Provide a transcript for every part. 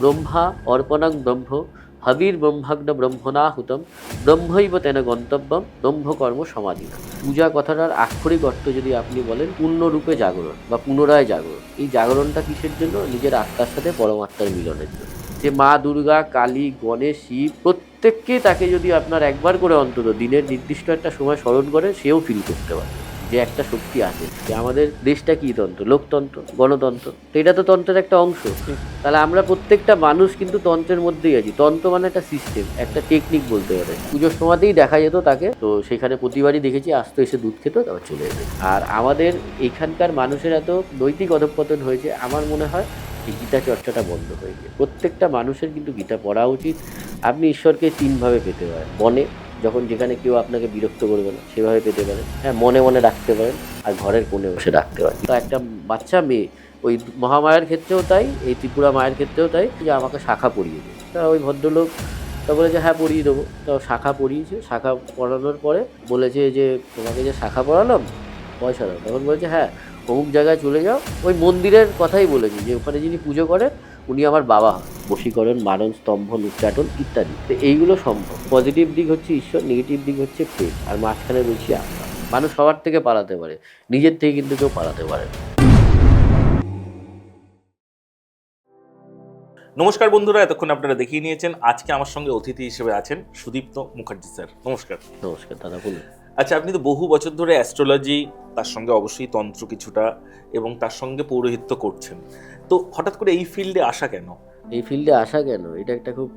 ব্রহ্মা অর্পণং ব্রহ্ম হবির ব্রহ্মাগ্ন ব্রহ্মণাহুতম ব্রহ্মৈব তেন গন্তব্যম ব্রহ্মকর্ম সমাধিনা। পূজা কথাটার আক্ষরিক অর্থ যদি আপনি বলেন পূর্ণরূপে জাগরণ বা পুনরায় জাগরণ। এই জাগরণটা কিসের জন্য? নিজের আত্মার সাথে পরমাত্মার মিলনের জন্য। যে মা দুর্গা, কালী, গণেশ, শিব প্রত্যেককে তাকে যদি আপনার একবার করে অন্তত দিনের নির্দিষ্ট একটা সময় স্মরণ করে, সেও ফিল করতে পারে যে একটা শক্তি আছে। যে আমাদের দেশটা কি তন্ত্র? লোকতন্ত্র, গণতন্ত্র। তো এটা তো তন্ত্রের একটা অংশ। তাহলে আমরা প্রত্যেকটা মানুষ কিন্তু তন্ত্রের মধ্যেই আছি। তন্ত্র মানে একটা সিস্টেম, একটা টেকনিক বলতে পারে। পুজোর সময়তেই দেখা যেত তাকে, তো সেখানে প্রতিবারই দেখেছি আসতো, এসে দুধ খেত, তারপর চলে যেত। আর আমাদের এখানকার মানুষের এত নৈতিক অধঃপতন হয়েছে, আমার মনে হয় এই গীতা চর্চাটা বন্ধ হয়ে গিয়ে। প্রত্যেকটা মানুষের কিন্তু গীতা পড়া উচিত। আপনি ঈশ্বরকে তিনভাবে পেতে পারেন। মনে, যখন যেখানে কেউ আপনাকে বিরক্ত করবে না সেভাবে পেতে পারেন। হ্যাঁ, মনে মনে রাখতে পারেন। আর ঘরের কোণে বসে রাখতে পারেন। তো একটা বাচ্চা মেয়ে, ওই মহামায়ার ক্ষেত্রেও তাই, এই ত্রিপুরা মায়ের ক্ষেত্রেও তাই, যে আমাকে শাখা পরিয়ে দেয়। তা ওই ভদ্রলোক তা বলেছে হ্যাঁ পরিয়ে দেবো। তো শাখা পরিয়েছে। শাখা পরানোর পরে বলেছে যে তোমাকে যে শাখা পরালাম পয়সা দাও। তখন বলেছে হ্যাঁ অমুক জায়গায় চলে যাও। ওই মন্দিরের কথাই বলেছি যে ওখানে যিনি পুজো করেন উনি আমার বাবা হন। বশীকরণ, মারণ, স্তম্ভন, উচ্চাটন ইত্যাদি। তো এইগুলো সম্ভব। পজিটিভ দিক হচ্ছে ঈশ্বর, নেগেটিভ দিক হচ্ছে প্রেম, আর মাঝখানে রয়েছে আত্মা। মানুষ সবার থেকে পালাতে পারে, নিজের থেকে কিন্তু কেউ পালাতে পারে না। নমস্কার বন্ধুরা, এতক্ষণ আপনারা দেখিয়ে নিয়েছেন। আজকে আমার সঙ্গে অতিথি হিসেবে আছেন সুদীপ্ত মুখার্জি স্যার। নমস্কার। নমস্কার দাদা, বলুন। আচ্ছা, আপনি তো বহু বছর ধরে অ্যাস্ট্রোলজি, তার সঙ্গে অবশ্যই তন্ত্র কিছুটা, এবং তার সঙ্গে পৌরোহিত্য করছেন। তো হঠাৎ করে এই ফিল্ডে আসা কেন? এই ফিল্ডে আসা কেন, এটা একটা খুব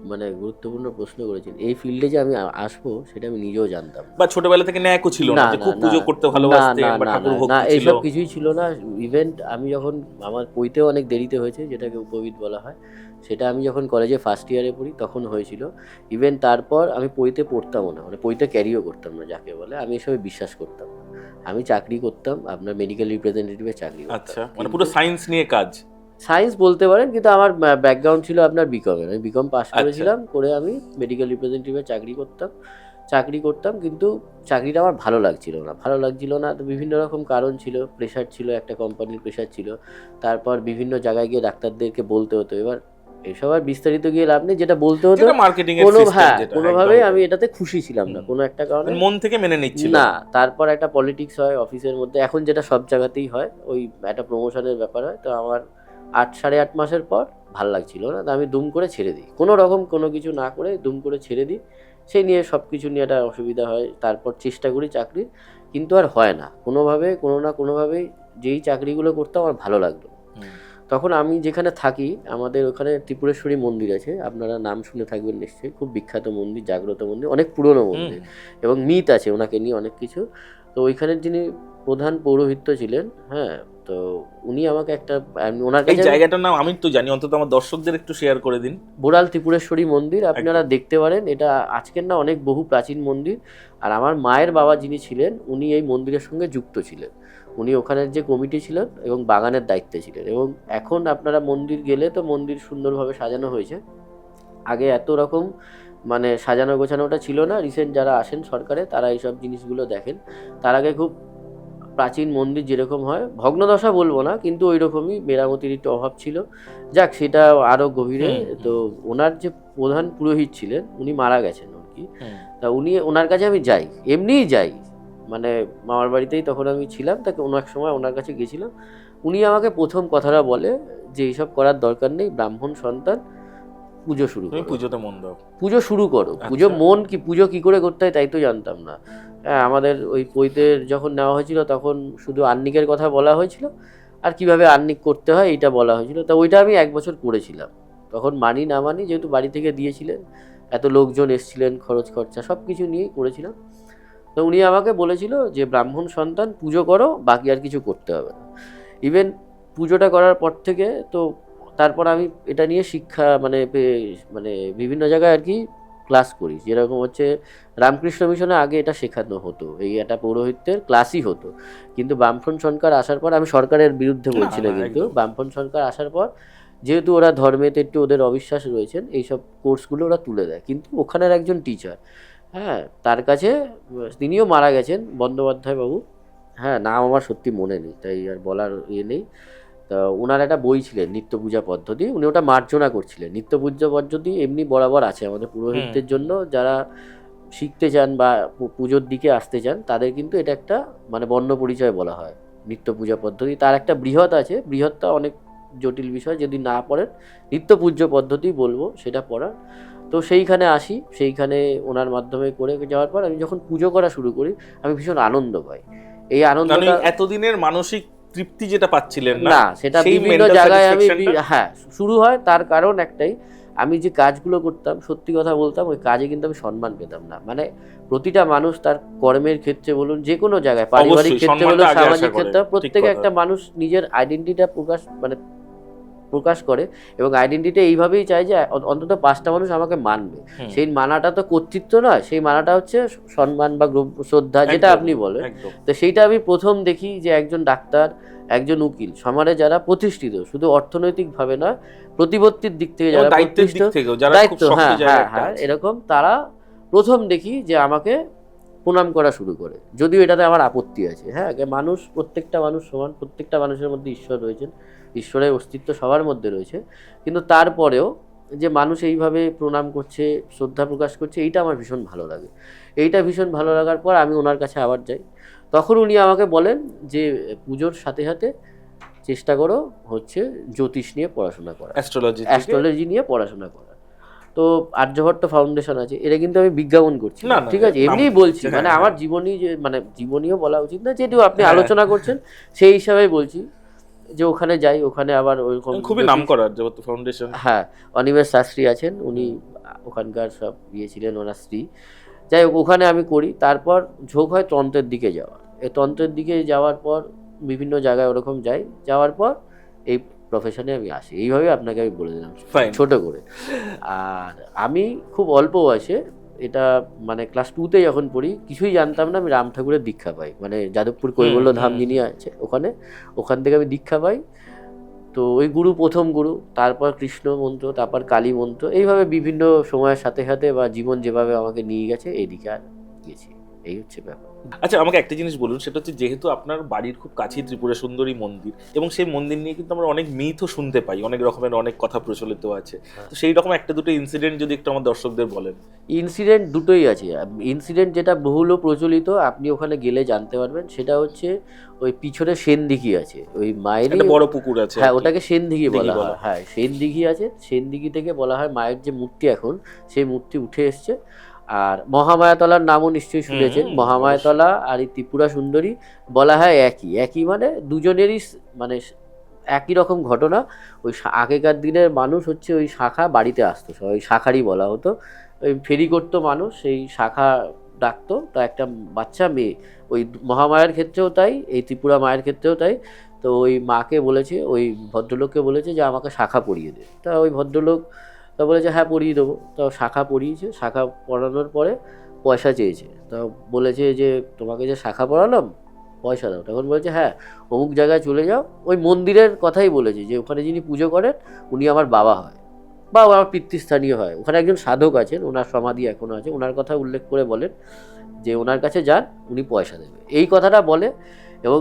গুরুত্বপূর্ণ প্রশ্ন করেছেন। এই ফিল্ডে যে আমি আসবো সেটা আমি নিজেও জানতাম না। বা ছোটবেলা থেকে ন্যাকও ছিল না না যে না খুব না পুজো করতে না ভালোবাসতেন না বা না ঠাকুর না না, ভক্তি ছিল? এইসব কিছুই ছিল না। ইভেন্ট আমি যখন আমার পইতেও অনেক দেরিতে হয়েছে, যেটাকে উপবিদ বলা হয়, সেটা আমি যখন কলেজে ফার্স্ট ইয়ারে পড়ি তখন হয়েছিল। ইভেন তারপর আমি পইতে পড়তামও না, মানে পইতে ক্যারিও করতাম না যাকে বলে। আমি এসবে বিশ্বাস করতাম না। আমি চাকরি করতাম, আপনার মেডিকেল রিপ্রেজেন্টেটিভে চাকরি করতাম। আচ্ছা, মানে পুরো সায়েন্স নিয়ে কাজ। সায়েন্স বলতে পারেন, কিন্তু আমার ব্যাকগ্রাউন্ড ছিল আপনার বিকমের। আমি বিকম পাস আচ্ছা। করেছিলাম, করে আমি মেডিকেল রিপ্রেজেন্টেটিভে চাকরি করতাম। কিন্তু চাকরিটা আমার ভালো লাগছিল না। তো বিভিন্ন রকম কারণ ছিল, প্রেশার ছিল, একটা কোম্পানির প্রেশার ছিল। তারপর বিভিন্ন জায়গায় গিয়ে ডাক্তারদেরকে বলতে হতো। এবার এসব আর বিস্তারিত গিয়ে লাভ নেই। যেটা বলতে হতো, যেটা মার্কেটিং এর সিস্টেম, যেটা কোনোভাবেই আমি এটাতে খুশি ছিলাম না, কোনো একটা কারণে। মানে মন থেকে মেনে নিচ্ছিল না, তারপর একটা পলিটিক্স হয় অফিসের মধ্যে, এখন যেটা সব জায়গাতেই হয়, ওই একটা প্রমোশনের ব্যাপার হয়। তো আমার 8 সাড়ে 8 মাসের পর ভাল লাগছিল না, তো আমি দুম করে ছেড়ে দিই। কোনো রকম কোনো কিছু না করে দুম করে ছেড়ে দিই। সেই নিয়ে সব কিছু নিয়ে একটা অসুবিধা হয়। তারপর চেষ্টা করি চাকরির, কিন্তু আর হয় না কোনোভাবে, কোনো না কোনোভাবেই। যেই চাকরিগুলো করতাম আমার ভালো লাগতো না। তখন আমি যেখানে থাকি, আমাদের ওখানে ত্রিপুরেশ্বরী মন্দির আছে, আপনারা নাম শুনে থাকবেন নিশ্চয়ই। খুব বিখ্যাত মন্দির, জাগ্রত মন্দির, অনেক পুরনো মন্দির, এবং মিথ আছে ওনাকে নিয়ে অনেক কিছু। তো ওইখানের যিনি প্রধান পৌরোহিত্য ছিলেন, হ্যাঁ, তো উনি আমাকে একটা, ওনার এই কাছে, জায়গাটার নাম আমি তো জানি, অন্তত আমার দর্শকদের একটু শেয়ার করে দিন। বোড়াল ত্রিপুরেশ্বরী মন্দির, আপনারা দেখতে পারেন। এটা আজকের না, অনেক বহু প্রাচীন মন্দির। আর আমার মায়ের বাবা যিনি ছিলেন, উনি এই মন্দিরের সঙ্গে যুক্ত ছিলেন। উনি ওখানের যে কমিটি ছিলেন এবং বাগানের দায়িত্বে ছিলেন। এবং এখন আপনারা মন্দির গেলে তো মন্দির সুন্দরভাবে সাজানো হয়েছে। আগে এত রকম সাজানো গোছানোটা ছিল না। রিসেন্ট যারা আসেন সরকারে, তারা এইসব জিনিসগুলো দেখেন। তার আগে খুব প্রাচীন মন্দির যেরকম হয়, ভগ্নদশা বলবো না, কিন্তু ওই রকমই মেরামতির একটু অভাব ছিল। যাক, সেটা আরও গভীরে। তো ওনার যে প্রধান পুরোহিত ছিলেন, উনি মারা গেছেন আর কি। তা ওনার কাছে আমি যাই, এমনিই যাই, মামার বাড়িতেই তখন আমি ছিলাম। তাকে এক সময় ওনার কাছে গেছিলাম। উনি আমাকে প্রথম কথাটা বলে যে এইসব করার দরকার নেই, ব্রাহ্মণ সন্তান, পুজো শুরু তুমি করো, পুজোতে মন দাও। পুজো শুরু করো। পুজো পুজো কি করে করতে হয় তাই তো জানতাম না। হ্যাঁ, আমাদের ওই পৈতের যখন নেওয়া হয়েছিল তখন শুধু আহ্নিকের কথা বলা হয়েছিল, আর কিভাবে আহ্নিক করতে হয় এটা বলা হয়েছিল। তা ওইটা আমি 1 বছর করেছিলাম। তখন মানি না মানি, যেহেতু বাড়ি থেকে দিয়েছিলেন, এত লোকজন এসেছিলেন, খরচ খরচা সব কিছু নিয়েই করেছিলাম। তো উনি আমাকে বলেছিল যে ব্রাহ্মণ সন্তান পুজো করো, বাকি আর কিছু করতে হবে না। ইভেন পুজোটা করার পর থেকে তো তারপর আমি এটা নিয়ে শিক্ষা বিভিন্ন জায়গায় আর কি ক্লাস করি। যেরকম হচ্ছে রামকৃষ্ণ মিশনে আগে এটা শেখানো হতো, এই একটা পৌরোহিত্যের ক্লাসই হতো। কিন্তু বামফ্রন্ট সরকার আসার পর, আমি সরকারের বিরুদ্ধে বলছি না, কিন্তু বামফ্রন্ট সরকার আসার পর যেহেতু ওরা ধর্মেতে একটু ওদের অবিশ্বাস রয়েছেন, এইসব কোর্সগুলো ওরা তুলে দেয়। কিন্তু ওখানের একজন টিচার, হ্যাঁ, তার কাছে, তিনিও মারা গেছেন, বন্দ্যোপাধ্যায় বাবু, হ্যাঁ, নাম আমার সত্যি মনে নেই, তাই আর বলার নেই। তা ওনার একটা বই ছিলেন নিত্য পূজা পদ্ধতি, উনি ওটা মার্জনা করছিলেন। নিত্য পূজা পদ্ধতি এমনি বরাবর আছে আমাদের পুরোহিতদের জন্য, যারা শিখতে চান বা পুজোর দিকে আসতে চান তাদের কিন্তু এটা একটা মানে বর্ণ পরিচয় বলা হয় নিত্য পূজা পদ্ধতি। তার একটা বৃহৎ আছে, বৃহৎটা অনেক জটিল বিষয়, যদি না পড়েন নিত্য পূজ্য পদ্ধতি বলবো সেটা পড়ার। তো সেইখানে আসি, সেইখানে ওনার মাধ্যমে করে যাওয়ার পর আমি যখন পুজো করা শুরু করি আমি ভীষণ আনন্দ পাই। এই আনন্দটা এতদিনের মানসিক তৃপ্তি যেটা পাচ্ছিলেন না, সেটা বিভিন্ন জায়গায় আমি হ্যাঁ শুরু হয়। তার কারণ একটাই, আমি যে কাজগুলো করতাম সত্যি কথা বলতাম ওই কাজে কিন্তু আমি সম্মান পেতাম না। মানে প্রতিটা মানুষ তার কর্মের ক্ষেত্রে বলুন, যে কোনো জায়গায়, পারিবারিক ক্ষেত্রে বলুন, সামাজিক ক্ষেত্রে, প্রত্যেকে একটা মানুষ নিজের আইডেন্টিটিটা প্রকাশ করে এবং আইডেন্টিটি এইভাবেই চায় যে অন্তত 5টা মানুষ আমাকে মানবে। সেই মানাটা তো কর্তৃত্ব নয়, সেই মানাটা হচ্ছে সম্মান বা শ্রদ্ধা, যেটা আপনি বলেন। তো সেইটা আমি প্রথম দেখি যে একজন ডাক্তার, একজন উকিল, সমাজে যারা প্রতিষ্ঠিত, শুধু অর্থনৈতিকভাবে নয় প্রতিপত্তির দিক থেকে যারা প্রতিষ্ঠিত, দায়িত্ব, হ্যাঁ হ্যাঁ হ্যাঁ এরকম, তারা প্রথম দেখি যে আমাকে প্রণাম করা শুরু করে। যদিও এটাতে আমার আপত্তি আছে, হ্যাঁ মানুষ, প্রত্যেকটা মানুষ সমান, প্রত্যেকটা মানুষের মধ্যে ঈশ্বর রয়েছেন, ঈশ্বরের অস্তিত্ব সবার মধ্যে রয়েছে, কিন্তু তারপরেও যে মানুষ এইভাবে প্রণাম করছে, শ্রদ্ধা প্রকাশ করছে, এইটা আমার ভীষণ ভালো লাগে। এইটা ভীষণ ভালো লাগার পর আমি ওনার কাছে আবার যাই। তখন উনি আমাকে বলেন যে পুজোর সাথে সাথে চেষ্টা করো হচ্ছে জ্যোতিষ নিয়ে পড়াশোনা করা, অ্যাস্ট্রোলজি নিয়ে পড়াশোনা করা। তো আর্যভট্ট ফাউন্ডেশন আছে, এটা কিন্তু আমি বিজ্ঞাপন করছি না, ঠিক আছে, এমনিই বলছি, মানে আমার জীবনী, যে মানে জীবনীও বলা উচিত না, যেহেতু আপনি আলোচনা করছেন সেই হিসাবে বলছি যে ওখানে যাই। ওখানে আবার ওইরকম খুবই নামকরা আর্যভট্ট ফাউন্ডেশন, হ্যাঁ অনিমেষ শাস্ত্রী আছেন, উনি ওখানকার সব ছিলেন, ওনার স্ত্রী। যাই হোক ওখানে আমি করি। তারপর ঝোঁক হয় তন্ত্রের দিকে যাওয়া। এই তন্ত্রের দিকে যাওয়ার পর বিভিন্ন জায়গায় ওরকম যাই, যাওয়ার পর এই প্রফেশনে আমি আসি। এইভাবে আপনাকে আমি বলে দিলাম ছোট করে। আর আমি খুব অল্প বয়সে, এটা মানে ক্লাস 2তে যখন পড়ি, কিছুই জানতাম না, আমি রাম ঠাকুরের দীক্ষা পাই, মানে যাদবপুর কৈবল্য ধাম যিনি আছে ওখান থেকে আমি দীক্ষা পাই। তো ওই গুরু, প্রথম গুরু, তারপর কৃষ্ণ মন্ত্র, তারপর কালী মন্ত্র, এইভাবে বিভিন্ন সময়ের সাথে সাথে বা জীবন যেভাবে আমাকে নিয়ে গেছে এইদিকে আর গেছি। এই হচ্ছে ব্যাপার। আচ্ছা, আমাকে একটা জিনিস বলুন, সেটা হচ্ছে যেহেতু আপনার বাড়ির খুব কাছেই ত্রিপুরা সুন্দরী মন্দির, এবং সেই মন্দির নিয়ে কিন্তু আমরা অনেক মিথও শুনতে পাই, অনেক রকমের অনেক কথা প্রচলিত আছে, তো সেই রকম একটা দুটো ইনসিডেন্ট যদি একটু আমার দর্শকদের বলেন। ইনসিডেন্ট দুটোই আছে। ইনসিডেন্ট যেটা বহুল প্রচলিত, আপনি ওখানে গেলে জানতে পারবেন, সেটা হচ্ছে ওই পিছনে সেনদিঘি আছে, ওই মায়ের বড় পুকুর আছে, হ্যাঁ ওটাকে সেনদিঘি বলা হয়। হ্যাঁ সেনদিঘি আছে, সেনদিঘি থেকে বলা হয় মায়ের যে মূর্তি এখন, সেই মূর্তি উঠে এসছে। আর মহামায়াতলার নামও নিশ্চয়ই শুনেছেন। মহামায়াতলা আর এই ত্রিপুরা সুন্দরী বলা হয় একই, মানে দুজনেরই মানে একই রকম ঘটনা। ওই আগেকার দিনের মানুষ হচ্ছে ওই শাখা বাড়িতে আসতো, ওই শাখারই বলা হতো, ওই ফেরি করতো মানুষ, সেই শাখা ডাকতো, তা একটা বাচ্চা মেয়ে, ওই মহামায়ার ক্ষেত্রেও তাই, এই ত্রিপুরা মায়ের ক্ষেত্রেও তাই। তো ওই মাকে বলেছে, ওই ভদ্রলোককে বলেছে যে আমাকে শাখা পরিয়ে দে। তা ওই ভদ্রলোক তা বলেছে হ্যাঁ পরিয়ে দেবো। তো শাখা পরিয়েছে, শাখা পরানোর পরে পয়সা চেয়েছে। তা বলেছে যে তোমাকে যে শাখা পরালাম পয়সা দাও। তখন বলেছে হ্যাঁ অমুক জায়গায় চলে যাও। ওই মন্দিরের কথাই বলেছে যে ওখানে যিনি পুজো করেন উনি আমার বাবা হয় বা আমার পিতৃস্থানীয় হয়। ওখানে একজন সাধক আছেন, ওনার সমাধি এখনও আছে, ওনার কথা উল্লেখ করে বলেন যে ওনার কাছে যান, উনি পয়সা দেবে, এই কথাটা বলে। এবং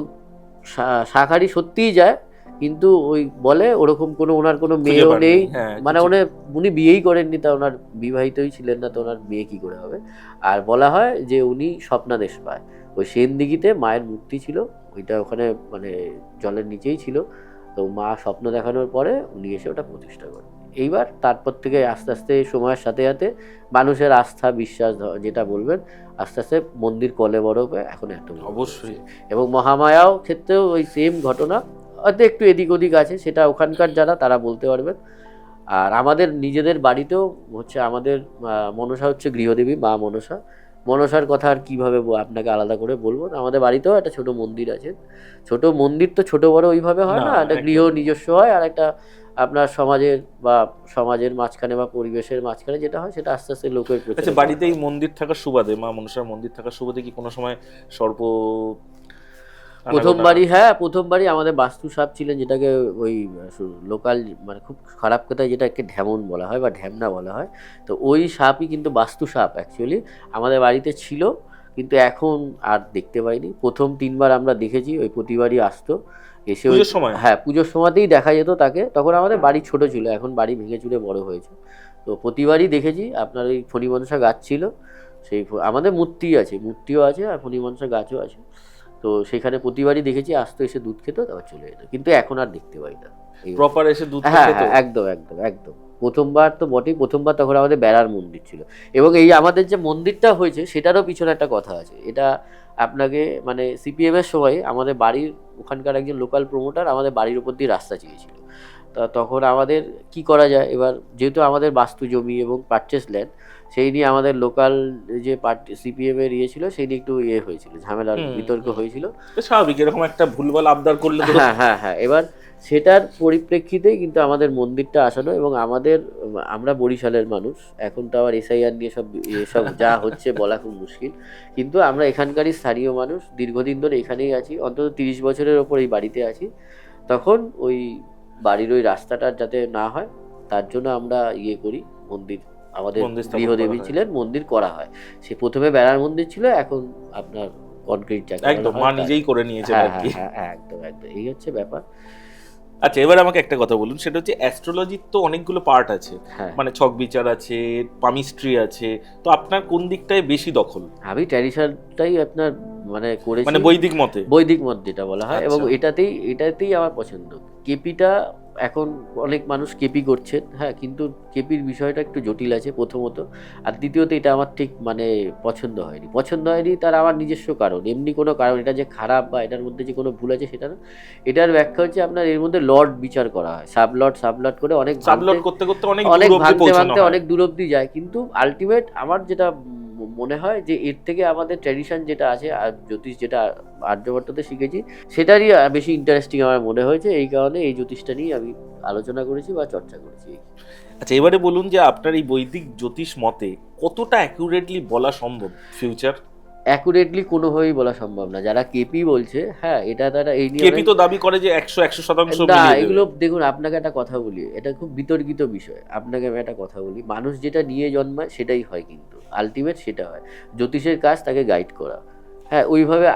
শাখারি সত্যিই যায়, কিন্তু ওই বলে ওরকম কোনো ওনার কোনো মেয়েও নেই, মানে উনি বিয়েই করেননি, তা ওনার বিবাহিতই ছিলেন না, তো ওনার বিয়ে কী করে হবে। আর বলা হয় যে উনি স্বপ্নাদেশ পায়। ওই সেনদিঘিতে মায়ের মূর্তি ছিল, ওইটা ওখানে মানে জলের নিচেই ছিল। তো মা স্বপ্ন দেখানোর পরে উনি এসে ওটা প্রতিষ্ঠা করেন। এইবার তারপর থেকে আস্তে আস্তে সময়ের সাথে সাথে মানুষের আস্থা বিশ্বাস যেটা বলবেন, আস্তে আস্তে মন্দির কলেবরবে এখন এত অবশ্যই। এবং মহামায়াও ক্ষেত্রেও ওই সেম ঘটনা, হয়তো একটু এদিক ওদিক আছে, সেটা ওখানকার যারা তারা বলতে পারবেন। আর আমাদের নিজেদের বাড়িতেও হচ্ছে, আমাদের মনসা হচ্ছে গৃহদেবী, মা মনসা। মনসার কথা আর কীভাবে আপনাকে আলাদা করে বলবো, আমাদের বাড়িতেও একটা ছোট মন্দির আছে। ছোট মন্দির তো ছোট বড় ওইভাবে হয় না, একটা গৃহ নিজস্ব হয়, আর একটা আপনার সমাজের মাঝখানে বা পরিবেশের মাঝখানে যেটা হয় সেটা আস্তে আস্তে লোকের প্রতি। আচ্ছা, বাড়িতে এই মন্দির থাকার সুবাদে, মা মনসার মন্দির থাকার সুবাদে কি কোনো সময় সর্প? প্রথমবারই আমাদের বাস্তু সাপ ছিলেন, যেটাকে ওই লোকাল মানে খুব খারাপ কথায় যেটাকে ঢ্যামন বলা হয় বা ঢ্যামনা বলা হয়। তো ওই সাপই কিন্তু বাস্তু সাপ অ্যাকচুয়ালি আমাদের বাড়িতে ছিল, কিন্তু এখন আর দেখতে পাইনি। প্রথম 3বার আমরা দেখেছি, ওই প্রতিবারই আসতো, এসে পুজোর সময়? হ্যাঁ, পুজোর সময়তেই দেখা যেত তাকে। তখন আমাদের বাড়ি ছোট ছিল, এখন বাড়ি ভেঙে চুরে বড় হয়েছে। তো প্রতিবারই দেখেছি আপনার ওই ফণি মনসা গাছ ছিল, সেই আমাদের মূর্তি আছে, মূর্তিও আছে আর ফণি মনসা গাছও আছে। তো সেখানে প্রতিবারই দেখেছি আসতো, এসে দুধ খেত, তারপর চলে যেত। কিন্তু এখন আর দেখতে পাই না। প্রপার এসে দুধ হ্যাঁ খেত? হ্যাঁ, একদম একদম একদম। প্রথমবার তো বটেই, প্রথমবার তখন আমাদের বেড়ার মন্দির ছিল। এবং এই আমাদের যে মন্দিরটা হয়েছে সেটারও পিছনে একটা কথা আছে। এটা আপনাকে মানে সিপিএম এর সময় আমাদের বাড়ির ওখানকার একজন লোকাল প্রমোটার আমাদের বাড়ির উপর দিয়ে রাস্তা চেয়েছিল। তা তখন আমাদের কি করা যায়, এবার যেহেতু আমাদের বাস্তু জমি এবং পারচেস ল্যান্ড, সেই নিয়ে আমাদের লোকাল যে পার্টি সিপিএম এর ছিল সেই নিয়ে একটু হয়েছিল, ঝামেলার বিতর্ক হয়েছিল। স্বাভাবিক, এরকম একটা ভুলভাল আবদার করলে তো। হ্যাঁ হ্যাঁ হ্যাঁ, এবার সেটার পরিপ্রেক্ষিতেই কিন্তু আমাদের মন্দিরটা আসানো। এবং আমরা বরিশালের মানুষ, এখন তো আবার এসআইআর নিয়ে এসব যা হচ্ছে বলা খুব মুশকিল, কিন্তু আমরা এখানকারই স্থানীয় মানুষ, দীর্ঘদিন ধরে এখানেই আছি, অন্তত 30 বছরের ওপর এই বাড়িতে আছি। তখন ওই বাড়ির ওই রাস্তাটা যাতে না হয় তার জন্য আমরা করি, মন্দির আমাদের গৃহদেবী ছিলেন, মন্দির করা হয়। সে প্রথমে বেড়ার মন্দির ছিল, এখন আপনার কনক্রিট জায়গা, একদম মা নিজেই করে নিয়েছে আর কি। হ্যাঁ একদম একদম, এই হচ্ছে ব্যাপার। আচ্ছা, এবার আমাকে একটা কথা বলুন, সেটা হচ্ছে অ্যাস্ট্রোলজির তো অনেকগুলো পার্ট আছে, মানে ছক বিচার আছে, পামিস্ট্রি আছে, তো আপনার কোন দিকটায় বেশি দখল? আমি ট্র্যাডিশনটাই আপনার মানে করেছি, মানে বৈদিক মতে, বৈদিক মত যেটা বলা হয়। এবং এটাতেই আমার পছন্দ। কেপিটা এখন অনেক মানুষ কেপি করছেন, হ্যাঁ, কিন্তু কেপির বিষয়টা একটু জটিল আছে প্রথমত। আর দ্বিতীয়ত এটা আমার ঠিক মানে পছন্দ হয়নি তার আমার নিজস্ব কারণ, এমনি কোনো কারণ এটা যে খারাপ বা এটার মধ্যে যে কোনো ভুল আছে সেটা না। এটার ব্যাখ্যা হচ্ছে আপনার এর মধ্যে লর্ড বিচার করা হয়, সাবলট করে অনেক করতে করতে অনেক ভাঙতে অনেক দূর অব্দি যায়। কিন্তু আলটিমেট আমার যেটা মনে হয় যে এর থেকে আমাদের ট্র্যাডিশন যেটা আছে আর জ্যোতিষ যেটা আর্যভট্টতে শিখেছি সেটারই বেশি ইন্টারেস্টিং আমার মনে হয়েছে। এই কারণে এই জ্যোতিষটা নিয়ে আমি আলোচনা করেছি বা চর্চা করেছি। আচ্ছা, এবারে বলুন যে আপনার এই বৈদিক জ্যোতিষ মতে কতটা অ্যাকুরেটলি বলা সম্ভব ফিউচার? অ্যাকুরেটলি কোনোভাবেই বলা সম্ভব না। যারা কেপি বলছে, হ্যাঁ, এটা তারা এই নিয়ে কেপি তো দাবি করে যে 100% না, এগুলো দেখুন, আপনাকে একটা কথা বলি, এটা খুব বিতর্কিত বিষয়। আপনাকে আমি একটা কথা বলি, মানুষ যেটা নিয়ে জন্মায় সেটাই হয়, কিন্তু আলটিমেট সেটা হয়। জ্যোতিষের কাজ তাকে গাইড করা। হ্যাঁ, ওইভাবে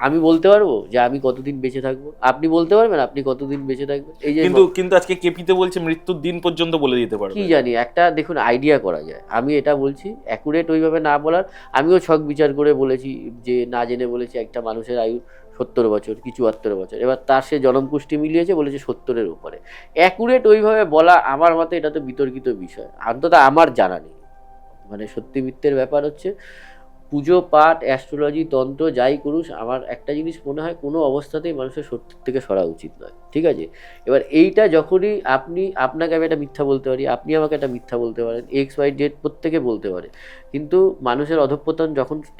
আমি বলতে পারবো যে আমি কতদিন বেঁচে থাকবো, আপনি বলতে পারবেন আপনি কতদিন বেঁচে থাকবেন? এই যে কিন্তু আজকে কেপিতে বলছে মৃত্যুর দিন পর্যন্ত বলে দিতে পারবে। কি জানি, একটা দেখুন আইডিয়া করা যায়। আমি এটা বলছি অ্যাকুরেট ওইভাবে না বলার, আমিও ছক বিচার করে বলেছি যে না জেনে বলেছি একটা মানুষের আয়ু 70 বছর কি 74 বছর, এবার তার সে জনমপুষ্টি মিলিয়েছে বলেছে 70-এর উপরে। অ্যাকুরেট ওইভাবে বলা আমার মতে এটা তো বিতর্কিত বিষয়, অন্তত আমার জানা নেই। মানে সত্যি মিথ্যের ব্যাপার হচ্ছে পুজো পাঠ অ্যাস্ট্রোলজি তন্ত্র যাই করুস, আমার একটা জিনিস মনে হয় কোনো অবস্থাতেই মানুষের সত্যের থেকে সরা উচিত নয়, ঠিক আছে? এবার এইটা যখনই আপনাকে আমি একটা মিথ্যা বলতে পারি, আপনি আমাকে একটা মিথ্যা বলতে পারেন, XYZ প্রত্যেকে বলতে পারে, কিন্তু মানুষের অধঃপতন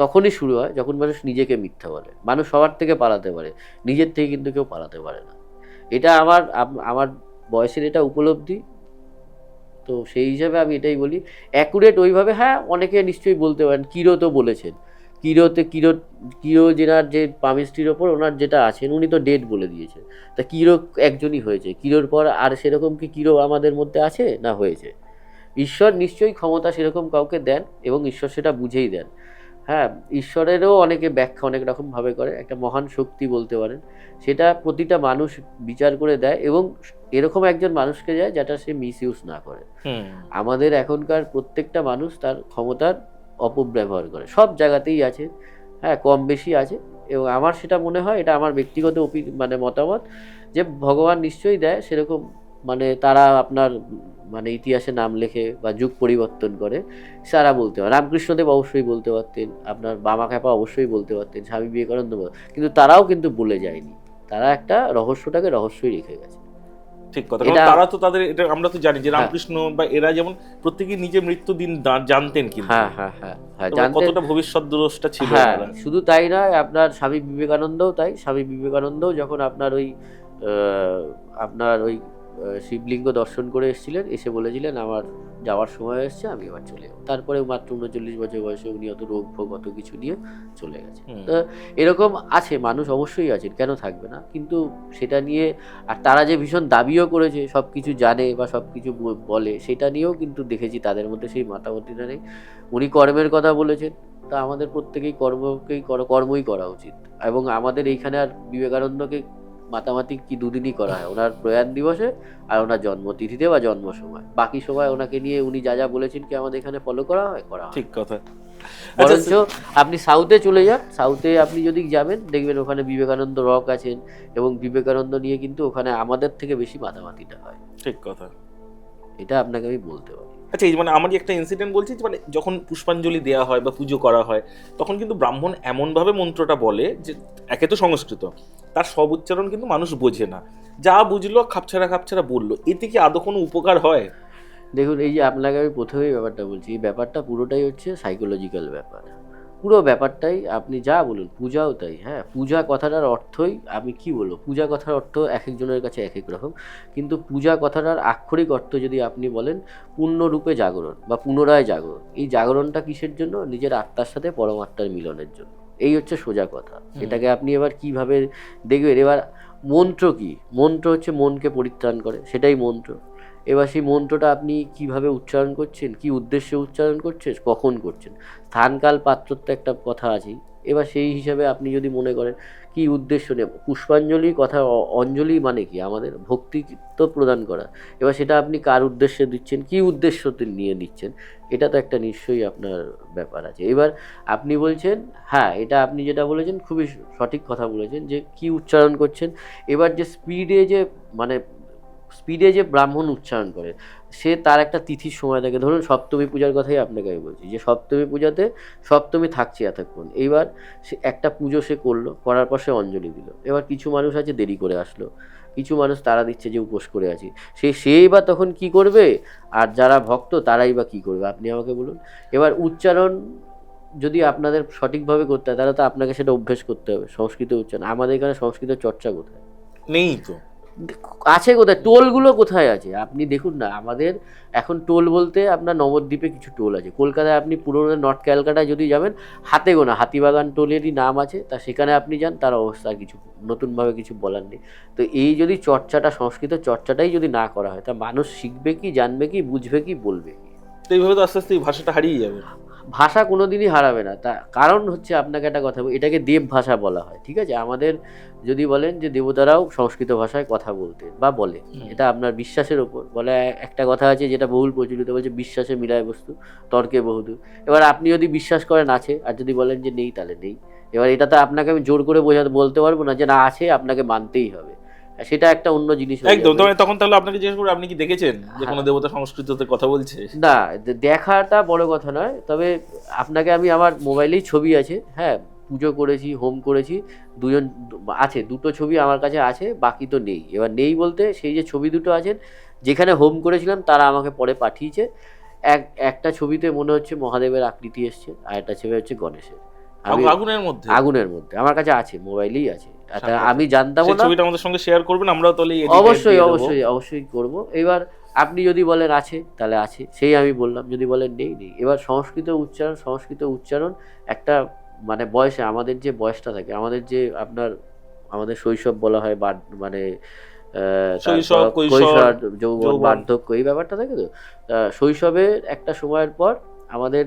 তখনই শুরু হয় যখন মানুষ নিজেকে মিথ্যা বলে। মানুষ সবার থেকে পালাতে পারে, নিজের থেকে কিন্তু কেউ পালাতে পারে না। এটা আমার বয়সের এটা উপলব্ধি। তো সেই হিসাবে আমি এটাই বলি অ্যাকুরেট ওইভাবে। হ্যাঁ, অনেকে নিশ্চয়ই বলতে পারেন, কিরো তো বলেছেন, কিরো যেনার যে পামিস্ট্রির ওপর ওনার যেটা আছেন উনি তো ডেট বলে দিয়েছেন। তা কিরো একজনই হয়েছে, কিরোর পর আর সেরকম কি কিরো আমাদের মধ্যে আছে না হয়েছে? ঈশ্বর নিশ্চয়ই ক্ষমতা সেরকম কাউকে দেন এবং ঈশ্বর সেটা বুঝেই দেন। হ্যাঁ, ঈশ্বরেরও অনেকে ব্যাখ্যা অনেক রকমভাবে করে, একটা মহান শক্তি বলতে পারেন, সেটা প্রতিটা মানুষ বিচার করে দেয় এবং এরকম একজন মানুষকে দেয় যেটা সে মিস ইউজ না করে। আমাদের এখনকার প্রত্যেকটা মানুষ তার ক্ষমতার অপব্যবহার করে, সব জায়গাতেই আছে, হ্যাঁ, কম বেশি আছে। এবং আমার সেটা মনে হয়, এটা আমার ব্যক্তিগত মানে মতামত, যে ভগবান নিশ্চয়ই দেয় সেরকম, মানে তারা আপনার মানে ইতিহাসে নাম লেখে বা যুগ পরিবর্তন করে, সারা বলতে পারে। রামকৃষ্ণদেব অবশ্যই বলতে পারতেন, আপনার বামাখ্যাপা অবশ্যই বলতে পারতেন, স্বামী বিবেকানন্দ, কিন্তু তারাও কিন্তু বলে যায়নি, তারা একটা রহস্যটাকে রহস্যই রেখে গেছে। ঠিক কথা, তারা তো তাদের এটা আমরা তো জানি যে রামকৃষ্ণ বা এরা যেমন প্রত্যেকে নিজে মৃত্যু দিন জানতেন, কিন্তু হ্যাঁ হ্যাঁ হ্যাঁ হ্যাঁ, কতটা ভবিষ্যৎ দ্রষ্টা ছিল। হ্যাঁ, শুধু তাই নয়, আপনার স্বামী বিবেকানন্দও তাই। স্বামী বিবেকানন্দও যখন আপনার ওই শিবলিঙ্গ দর্শন করে এসেছিলেন, এসে বলেছিলেন আমার যাওয়ার সময় এসছে, আমি এবার চলে যাবো। তারপরে মাত্র 39 বছর বয়সে উনি অত রোগ ভোগ অত কিছু নিয়ে চলে গেছে। তো এরকম আছে, মানুষ অবশ্যই আছেন, কেন থাকবে না? কিন্তু সেটা নিয়ে আর তারা যে ভীষণ দাবিও করেছে সব কিছু জানে বা সব কিছু বলে, সেটা নিয়েও কিন্তু দেখেছি তাদের মধ্যে সেই মাতামতিটা নেই। উনি কর্মের কথা বলেছেন, তা আমাদের প্রত্যেকেই কর্মই করা উচিত। এবং আমাদের এইখানে আর বিবেকানন্দকে মাতামাতি কি দুদিনই করা হয়, ওনার প্রয়াণ দিবসে আর ওনার জন্মতিথিতে বা জন্ম সময়। বাকি সময় ওনাকে নিয়ে উনি যা যা বলেছেন কি আমাদের এখানে ফলো করা হয়? করা হয়। ঠিক কথা। বরঞ্চ আপনি সাউথে চলে যান, সাউথে আপনি যদি যাবেন দেখবেন ওখানে বিবেকানন্দ রক আছেন, এবং বিবেকানন্দ নিয়ে কিন্তু ওখানে আমাদের থেকে বেশি মাতামাতিটা হয়। ঠিক কথা। এটা আপনাকে আমি বলতে পারি। আচ্ছা, এই মানে আমারই একটা ইনসিডেন্ট বলছি যে মানে যখন পুষ্পাঞ্জলি দেওয়া হয় বা পুজো করা হয় তখন কিন্তু ব্রাহ্মণ এমনভাবে মন্ত্রটা বলে যে একে তো সংস্কৃত, তার সব উচ্চারণ কিন্তু মানুষ বোঝে না, যা বুঝলো খাপছাড়া খাপছাড়া বললো, এতে কি আদৌ কোনো উপকার হয়? দেখুন, এই যে আপনাকে আমি প্রথমেই ব্যাপারটা বলছি, এই ব্যাপারটা পুরোটাই হচ্ছে সাইকোলজিক্যাল ব্যাপার। পুরো ব্যাপারটাই আপনি যা বলুন, পূজাও তাই। হ্যাঁ, পূজা কথাটার অর্থই আমি কি বলবো, পূজা কথার অর্থ এক একজনের কাছে এক এক রকম, কিন্তু পূজা কথাটার আক্ষরিক অর্থ যদি আপনি বলেন পূর্ণরূপে জাগরণ বা পুনরায় জাগরণ। এই জাগরণটা কিসের জন্য? নিজের আত্মার সাথে পরমাত্মার মিলনের জন্য। এই হচ্ছে সোজা কথা। এটাকে আপনি এবার কিভাবে দেখবেন? এবার মন্ত্র কি? মন্ত্র হচ্ছে মনকে পরিত্রাণ করে, সেটাই মন্ত্র। এবার সেই মন্ত্রটা আপনি কিভাবে উচ্চারণ করছেন, কি উদ্দেশ্যে উচ্চারণ করছেন, কখন করছেন, স্থানকাল পাত্রর তো একটা কথা আছেই। এবার সেই হিসাবে আপনি যদি মনে করেন কি উদ্দেশ্য নেব, পুষ্পাঞ্জলি কথা, অঞ্জলি মানে কি? আমাদের ভক্তি তো প্রদান করা। এবার সেটা আপনি কার উদ্দেশ্যে দিচ্ছেন, কি উদ্দেশ্য নিয়ে দিচ্ছেন, এটা তো একটা নিশ্চয়ই আপনার ব্যাপার আছে। এবার আপনি বলছেন, হ্যাঁ এটা আপনি যেটা বলেছেন খুবই সঠিক কথা বলেছেন, যে কি উচ্চারণ করছেন। এবার যে স্পিডে যে ব্রাহ্মণ উচ্চারণ করে, সে তার একটা তিথির সময় থাকে। ধরুন সপ্তমী পূজার কথাই আপনাকে আমি বলছি, যে সপ্তমী পূজাতে সপ্তমী থাকছে এতক্ষণ। এইবার সে একটা পুজো সে করলো, করার পর সে অঞ্জলি দিল। এবার কিছু মানুষ আছে দেরি করে আসলো, কিছু মানুষ তারা দিচ্ছে যে উপোস করে আছি, সেই বা তখন কি করবে? আর যারা ভক্ত তারাই বা কি করবে আপনি আমাকে বলুন। এবার উচ্চারণ যদি আপনাদের সঠিকভাবে করতে হয়, তাহলে তো আপনাকে সেটা অভ্যেস করতে হবে, সংস্কৃত উচ্চারণ। আমাদের এখানে সংস্কৃত চর্চা কোথায়? নেই তো। আছে কোথায়? টোলগুলো কোথায় আছে? আপনি দেখুন না, আমাদের এখন টোল বলতে আপনার নবদ্বীপে কিছু টোল আছে। কলকাতায় আপনি পুরোনো নর্থ ক্যালকাটায় যদি যাবেন, হাতে গোনা হাতিবাগান টোলেরই নাম আছে, তা সেখানে আপনি যান, তার অবস্থা কিছু নতুনভাবে কিছু বলার নেই। তো এই যদি চর্চাটা, সংস্কৃত চর্চাটাই যদি না করা হয়, তা মানুষ শিখবে কি, জানবে কি, বুঝবে কি, বলবে কি? তো এইভাবে তো আস্তে আস্তে এই ভাষাটা হারিয়ে যাবে। ভাষা কোনোদিনই হারাবে না। তা কারণ হচ্ছে, আপনাকে একটা কথা বলি, এটাকে দেব ভাষা বলা হয়, ঠিক আছে? আমাদের যদি বলেন যে দেবতারাও সংস্কৃত ভাষায় কথা বলতেন বা বলে, এটা আপনার বিশ্বাসের ওপর বলে। একটা কথা আছে যেটা বহুল প্রচলিত, বলছে বিশ্বাসে মিলায় বস্তু, তর্কে বহুদূর। এবার আপনি যদি বিশ্বাস করেন আছে, আর যদি বলেন যে নেই, তাহলে নেই। এবার এটা তো আপনাকে আমি জোর করে বলতে পারবো না যে না আছে, আপনাকে মানতেই হবে। সেটা একটা অন্য জিনিস হয়ে একদম। যাবে। তখন তাহলে আপনাকে জিজ্ঞেস করবো, আপনি কি দেখেছেন যে কোনো দেবতা সংস্কৃততে কথা বলছে? না, দেখাটা বড় কথা নয়, তবে আপনাকে আমি, আমার মোবাইলেই ছবি আছে, হ্যাঁ, পুজো করেছি, হোম করেছি, আছে, দুটো ছবি আমার কাছে আছে, বাকি তো নেই। এবার নেই বলতে, সেই যে ছবি দুটো আছেন যেখানে হোম করেছিলাম, তারা আমাকে পরে পাঠিয়েছে। একটা ছবিতে মনে হচ্ছে মহাদেবের আকৃতি এসছে, আর একটা ছবি হচ্ছে গণেশের। আগুনের মধ্যে? আগুনের মধ্যে আমার কাছে আছে, মোবাইলেই আছে। আমি জানতাম না। ছবিটা আমাদের সঙ্গে শেয়ার করবেন, আমরাও তাহলে অবশ্যই অবশ্যই অবশ্যই করব। এবার আপনি যদি বলেন আছে, তাহলে আছে, সেই আমি বললাম। যদি বলেন নেই, নেই। এবার সংস্কৃত উচ্চারণ একটা মানে বয়সে, আমাদের যে বয়সটা থাকে, আমাদের যে আপনার, আমাদের শৈশব বলা হয়, মানে শৈশব, কৈশোর, যৌবন, বার্ধক্য, এই ব্যাপারটা থাকে। তো শৈশবের একটা সময়ের পর আমাদের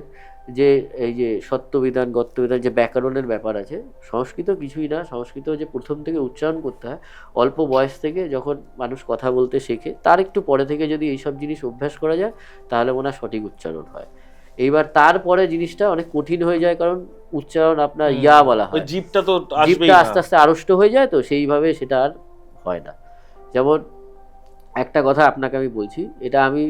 যে এই যে সত্যবিধান, গত্যবিধান, যে ব্যাকরণের ব্যাপার আছে, সংস্কৃত কিছুই না। সংস্কৃত যে প্রথম থেকে উচ্চারণ করতে হয়, অল্প বয়স থেকে যখন মানুষ কথা বলতে শেখে, তার একটু পরে থেকে যদি এইসব জিনিস অভ্যাস করা যায়, তাহলে মনে হয় সঠিক উচ্চারণ হয়। এইবার তারপরে জিনিসটা অনেক কঠিন হয়ে যায়, কারণ উচ্চারণ আপনার বলা হয়, জিভটা আস্তে আস্তে আড়ষ্ট হয়ে যায়, তো সেইভাবে সেটা আর হয় না। যেমন একটা কথা আপনাকে আমি বলছি, এটা আমি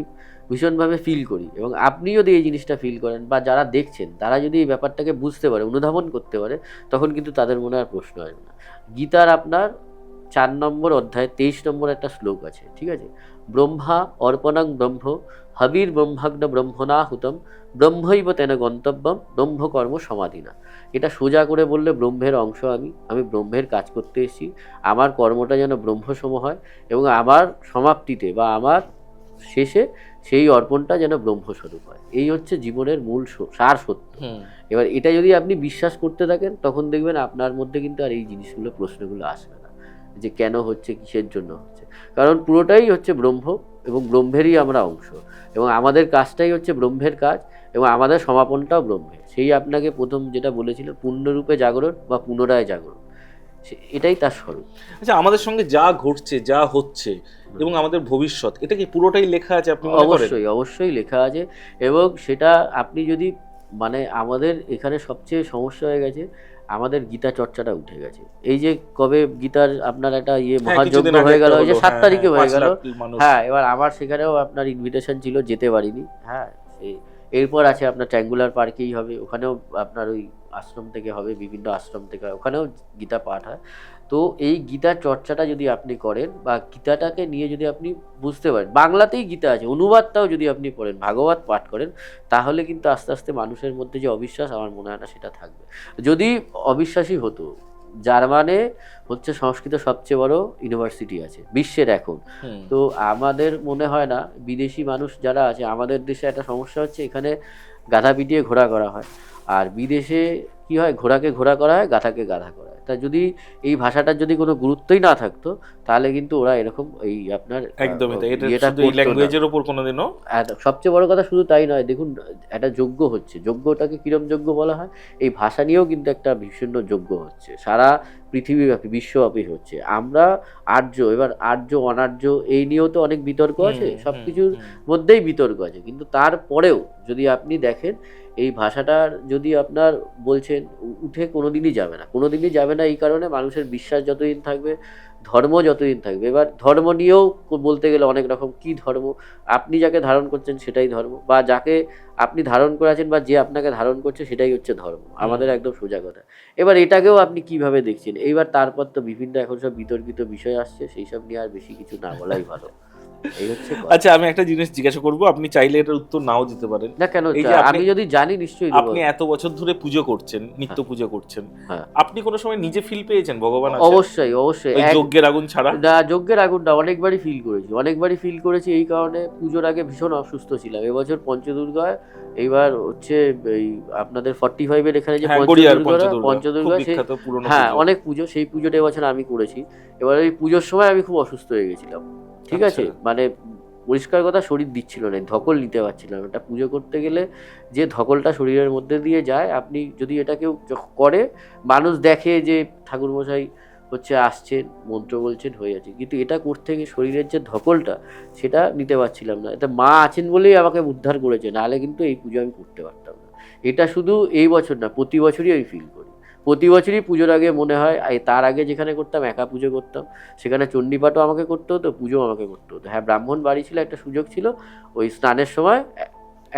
ভীষণভাবে ফিল করি, এবং আপনি যদি এই জিনিসটা ফিল করেন, বা যারা দেখছেন তারা যদি এই ব্যাপারটাকে বুঝতে পারে, অনুধাবন করতে পারে, তখন কিন্তু তাদের মনে আর প্রশ্ন আসবে না। গীতার আপনার 4 নম্বর অধ্যায় 23 নম্বর একটা শ্লোক আছে, ঠিক আছে? ব্রহ্মা অর্পণং ব্রহ্ম হবির ব্রহ্মাগ্ন ব্রহ্মণাহুতম ব্রহ্মৈব তেন গন্তব্যম ব্রহ্মকর্ম সমাধিনা। এটা সোজা করে বললে, ব্রহ্মের অংশ আমি ব্রহ্মের কাজ করতে এসেছি, আমার কর্মটা যেন ব্রহ্মসম হয়, এবং আমার সমাপ্তিতে বা আমার শেষে সেই অর্পণটা যেন ব্রহ্মস্বরূপ হয়। এই হচ্ছে জীবনের মূল সার সত্য। এবার এটা যদি আপনি বিশ্বাস করতে থাকেন, তখন দেখবেন আপনার মধ্যে কিন্তু আর এই জিনিসগুলো, প্রশ্নগুলো আসবে না, যে কেন হচ্ছে, কিসের জন্য হচ্ছে। কারণ পুরোটাই হচ্ছে ব্রহ্ম, এবং ব্রহ্মেরই আমরা অংশ, এবং আমাদের কাজটাই হচ্ছে ব্রহ্মের কাজ, এবং আমাদের সমাপনটাও ব্রহ্মের। সেই আপনাকে প্রথম যেটা বলেছিল, পূর্ণরূপে জাগরণ বা পুনরায় জাগরণ, এটাই তার স্বরূপ। আচ্ছা, আমাদের সঙ্গে যা ঘটছে, যা হচ্ছে এবং আমাদের ভবিষ্যৎ, এটা কি পুরোটাই লেখা আছে আপনি মনে করেন? অবশ্যই অবশ্যই লেখা আছে, এবং সেটা আপনি যদি মানে আমাদের এখানে সবচেয়ে সমস্যা হয়ে গেছে, আমাদের গীতা চর্চাটা উঠে গেছে। এই যে কবে গীতার আপনার একটা হ্যাঁ, মহাযজ্ঞ কিছুদিন আগে হয়ে গেল, একটা ওই যে হলো, 7 হ্যাঁ, তারিখে হয়ে 5 গেল। লাখ মানুষ। হ্যাঁ, এবার আমার সেখানেও আপনার ইনভিটেশন ছিল, যেতে পারিনি। হ্যাঁ, সেই এরপর আছে আপনার ট্রায়াঙ্গুলার পার্কেই হবে, ওখানেও আপনার ওই আশ্রম থেকে হবে, বিভিন্ন আশ্রম থেকে হয়, ওখানেও গীতা পাঠ হয়। তো এই গীতার চর্চাটা যদি আপনি করেন বা গীতাটাকে নিয়ে যদি আপনি বুঝতে পারেন, বাংলাতেই গীতা আছে, অনুবাদটাও যদি আপনি পড়েন, ভাগবত পাঠ করেন, তাহলে কিন্তু আস্তে আস্তে মানুষের মধ্যে যে অবিশ্বাস, আমার মনে হয় না সেটা থাকবে। যদি অবিশ্বাসী হতো, জার্মানে হচ্ছে সংস্কৃত সবচেয়ে বড় ইউনিভার্সিটি আছে বিশ্বের এখন। হুম। তো আমাদের মনে হয় না, বিদেশি মানুষ যারা আছে, আমাদের দেশে একটা সমস্যা হচ্ছে, এখানে গাধা পিটিয়ে ঘোড়া করা হয়, আর বিদেশে কি হয়, ঘোড়াকে ঘোড়া করা হয়, গাধাকে গাধা করা হয়। তা যদি এই ভাষাটার যদি কোনো গুরুত্বই না থাকতো, তাহলে কিন্তু ওরা এরকম এই আপনার একদমই তাই, এটা ইয়েটা শুধু এই করতো না। ল্যাঙ্গুয়েজের উপর কোনোদিনও। আর সবচেয়ে বড় কথা শুধু তাই নয়, দেখুন একটা যজ্ঞ হচ্ছে, যজ্ঞটাকে কিরম যজ্ঞ বলা হয়, এই ভাষা নিয়েও কিন্তু একটা ভীষণ যজ্ঞ হচ্ছে, সারা পৃথিবীব্যাপী বিশ্বব্যাপী হচ্ছে। আমরা আর্য, এবার আর্য অনার্য এই নিয়েও তো অনেক বিতর্ক আছে, সব কিছুর মধ্যেই বিতর্ক আছে, কিন্তু তারপরেও যদি আপনি দেখেন, এই ভাষাটার যদি আপনার বলছেন উঠে কোনোদিনই যাবে না, কোনোদিনই যাবে না। এই কারণে মানুষের বিশ্বাস যতদিন থাকবে, ধর্ম যতদিন থাকবে, এবার ধর্ম নিয়েও বলতে গেলে অনেক রকম, কি ধর্ম, আপনি যাকে ধারণ করছেন সেটাই ধর্ম, বা যাকে আপনি ধারণ করে আছেন বা যে আপনাকে ধারণ করছে সেটাই হচ্ছে ধর্ম, আমাদের একদম সোজা কথা। এবার এটাকেও আপনি কিভাবে দেখছেন, এইবার তারপর তো বিভিন্ন এখন সব বিতর্কিত বিষয় আসছে, সেই সব নিয়ে আর বেশি কিছু না বলাই ভালো। এই হচ্ছে কথা। আচ্ছা, আমি একটা জিনিস জিজ্ঞাসা করবো, আপনি চাইলে এটার উত্তর নাও দিতে পারেন। না কেন, এই যে আমি যদি জানি নিশ্চয়ই দেবো। আপনি এত বছর ধরে পুজো করছেন, নিত্য পুজো করছেন, হ্যাঁ, আপনি কোনো সময় নিজে ফিল পেয়েছেন ভগবান আছে? অবশ্যই অবশ্যই। ওই যজ্ঞের আগুন ছাড়া? না, যজ্ঞের আগুনটা অনেকবারই ফিল করেছি, অনেকবারই ফিল করেছি। এই কারণে পুজোর আগে ভীষণ অসুস্থ ছিলাম। এবছর পঞ্চদুর্গায়, এইবার হচ্ছে এই আপনাদের 45-এর এখানে যে হ্যাঁ, গড়িয়ার পঞ্চদুর্গা, খুব সেই বিখ্যাত পুরনো হ্যাঁ পুজো। অনেক পুজো, সেই পুজোটা এবছর আমি করেছি। এবার ওই পুজোর সময় আমি খুব অসুস্থ হয়ে গেছিলাম, ঠিক আছে, আচ্ছা। মানে পরিষ্কার কথা শরীর দিচ্ছিল না, ধকল নিতে পারছিলাম। এটা পুজো করতে গেলে যে ধকলটা শরীরের মধ্যে দিয়ে যায়, আপনি যদি এটা কেউ করে, মানুষ দেখে যে ঠাকুরমশাই হচ্ছে আসছেন, মন্ত্র বলছেন, হয়ে আছে, কিন্তু এটা করতে গিয়ে শরীরের যে ধকলটা, সেটা নিতে পারছিলাম না। এটা মা আছেন বলেই আমাকে উদ্ধার করেছে, নাহলে কিন্তু এই পুজো আমি করতে পারতাম না। এটা শুধু এই বছর না, প্রতি বছরই আমি ফিল করি। প্রতি বছরই পুজোর আগে মনে হয়, তার আগে যেখানে করতাম একা পুজো করতাম, সেখানে চণ্ডীপাঠও আমাকে করতে হতো, পুজোও আমাকে করতে হতো। হ্যাঁ, ব্রাহ্মণ বাড়ি ছিল, একটা সুযোগ ছিল, ওই স্নানের সময়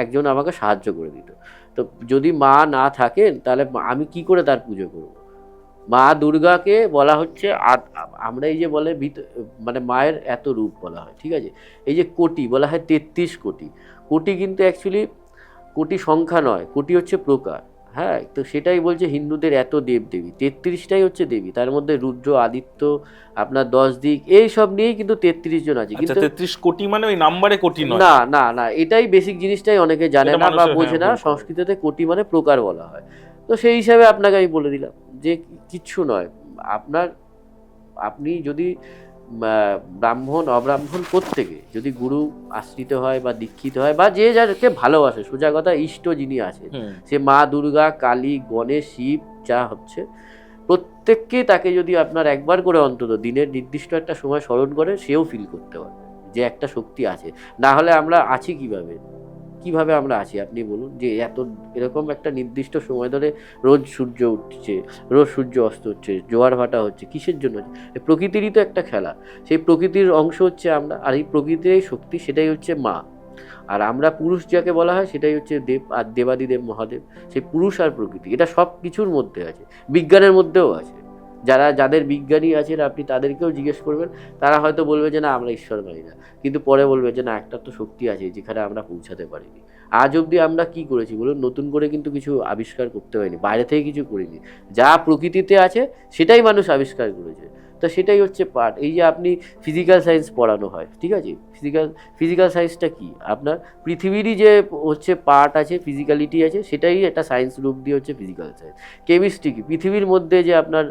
একজন আমাকে সাহায্য করে দিত। তো যদি মা না থাকেন, তাহলে আমি কি করে তার পুজো করব? মা দুর্গাকে বলা হচ্ছে, আমরা এই যে বলে মানে মায়ের এত রূপ বলা হয়, ঠিক আছে, এই যে কোটি বলা হয়, 33 কোটি। কোটি কিন্তু অ্যাকচুয়ালি কোটি সংখ্যা নয়, কোটি হচ্ছে প্রকার। হ্যাঁ, তো সেটাই বলছে হিন্দুদের এত দেবদেবী, 33টাই হচ্ছে দেবী, তার মধ্যে রুদ্র, আদিত্য, আপনার 10 দিক, এই সব নিয়েই কিন্তু 33 জন আছে। আচ্ছা, কিন্তু 33 কোটি মানে ওই নাম্বারে কোটি নয়? না না না, এটাই বেসিক জিনিসটাই অনেকে জানে এটা না বা মানুষের, বোঝে না। হ্যাঁ, ভুল করে। সংস্কৃততে কোটি মানে প্রকার বলা হয়। তো সেই হিসাবে আপনাকে আমি বলে দিলাম যে কিচ্ছু নয়। আপনার, আপনি যদি ব্রাহ্মণ অব্রাহ্মণ প্রত্যেকে যদি গুরু আশ্রিত হয় বা দীক্ষিত হয়, বা যে যাকে ভালোবাসে, সোজা কথা ইষ্ট যিনি আছে, সে মা দুর্গা, কালী, গণেশ, শিব যা হচ্ছে, প্রত্যেককে তাকে যদি আপনার একবার করে অন্তত দিনের নির্দিষ্ট একটা সময় স্মরণ করে, সেও ফিল করতে পারবে যে একটা শক্তি আছে। না হলে আমরা আছি কিভাবে, কিভাবে আমরা আছি আপনি বলুন, যে এত এরকম একটা নির্দিষ্ট সময় ধরে রোজ সূর্য উঠছে, রোজ সূর্য অস্ত হচ্ছে, জোয়ার ভাটা হচ্ছে, কিসের জন্য হচ্ছে? এই প্রকৃতিরই তো একটা খেলা, সেই প্রকৃতির অংশ হচ্ছে আমরা, আর এই প্রকৃতির এই শক্তি, সেটাই হচ্ছে মা। আর আমরা পুরুষ যাকে বলা হয়, সেটাই হচ্ছে দেব, আর দেবাদিদেব মহাদেব। সেই পুরুষ আর প্রকৃতি, এটা সব কিছুর মধ্যে আছে, বিজ্ঞানের মধ্যেও আছে। যাদের বিজ্ঞানী আছেন, আপনি তাদেরকেও জিজ্ঞেস করবেন, তারা হয়তো বলবে যে না, আমরা ঈশ্বর মানি না, কিন্তু পরে বলবে যে না, একটা তো শক্তি আছে যেখানে আমরা পৌঁছাতে পারিনি। আজ অবধি আমরা কি করেছি বলুন? নতুন করে কিন্তু কিছু আবিষ্কার করতে হয়নি, বাইরে থেকে কিছু করিনি, যা প্রকৃতিতে আছে সেটাই মানুষ আবিষ্কার করেছে। তো সেটাই হচ্ছে পার্ট। এই যে আপনি ফিজিক্যাল সায়েন্স পড়ানো হয়, ঠিক আছে, ফিজিক্যাল সায়েন্সটা কি? আপনার পৃথিবীরই যে হচ্ছে পার্ট আছে, ফিজিক্যালিটি আছে, সেটাই একটা সায়েন্স রূপ দিয়ে হচ্ছে ফিজিক্যাল সায়েন্স। কেমিস্ট্রি কি? পৃথিবীর মধ্যে যে আপনার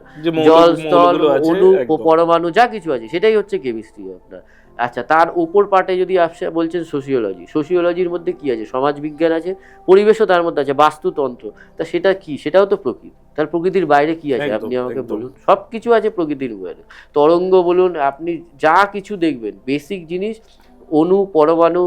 জল স্থল, অণু, পরমাণু যা কিছু আছে, সেটাই হচ্ছে কেমিস্ট্রি আপনার। আচ্ছা, তার উপর পার্টে যদি বলছেন সোশিওলজি, সোশিওলজির মধ্যে কি আছে? সমাজ বিজ্ঞান আছে, পরিবেশও তার মধ্যে আছে, বাস্তুতন্ত্র, তা সেটা কি? সেটাও তো প্রকৃতি। তার প্রকৃতির বাইরে কি আছে একদম, আপনি আমাকে একদম। বলুন। সব কিছু আছে প্রকৃতির বাইরে, তরঙ্গ বলুন, আপনি যা কিছু দেখবেন বেসিক জিনিস, অণু পরমাণু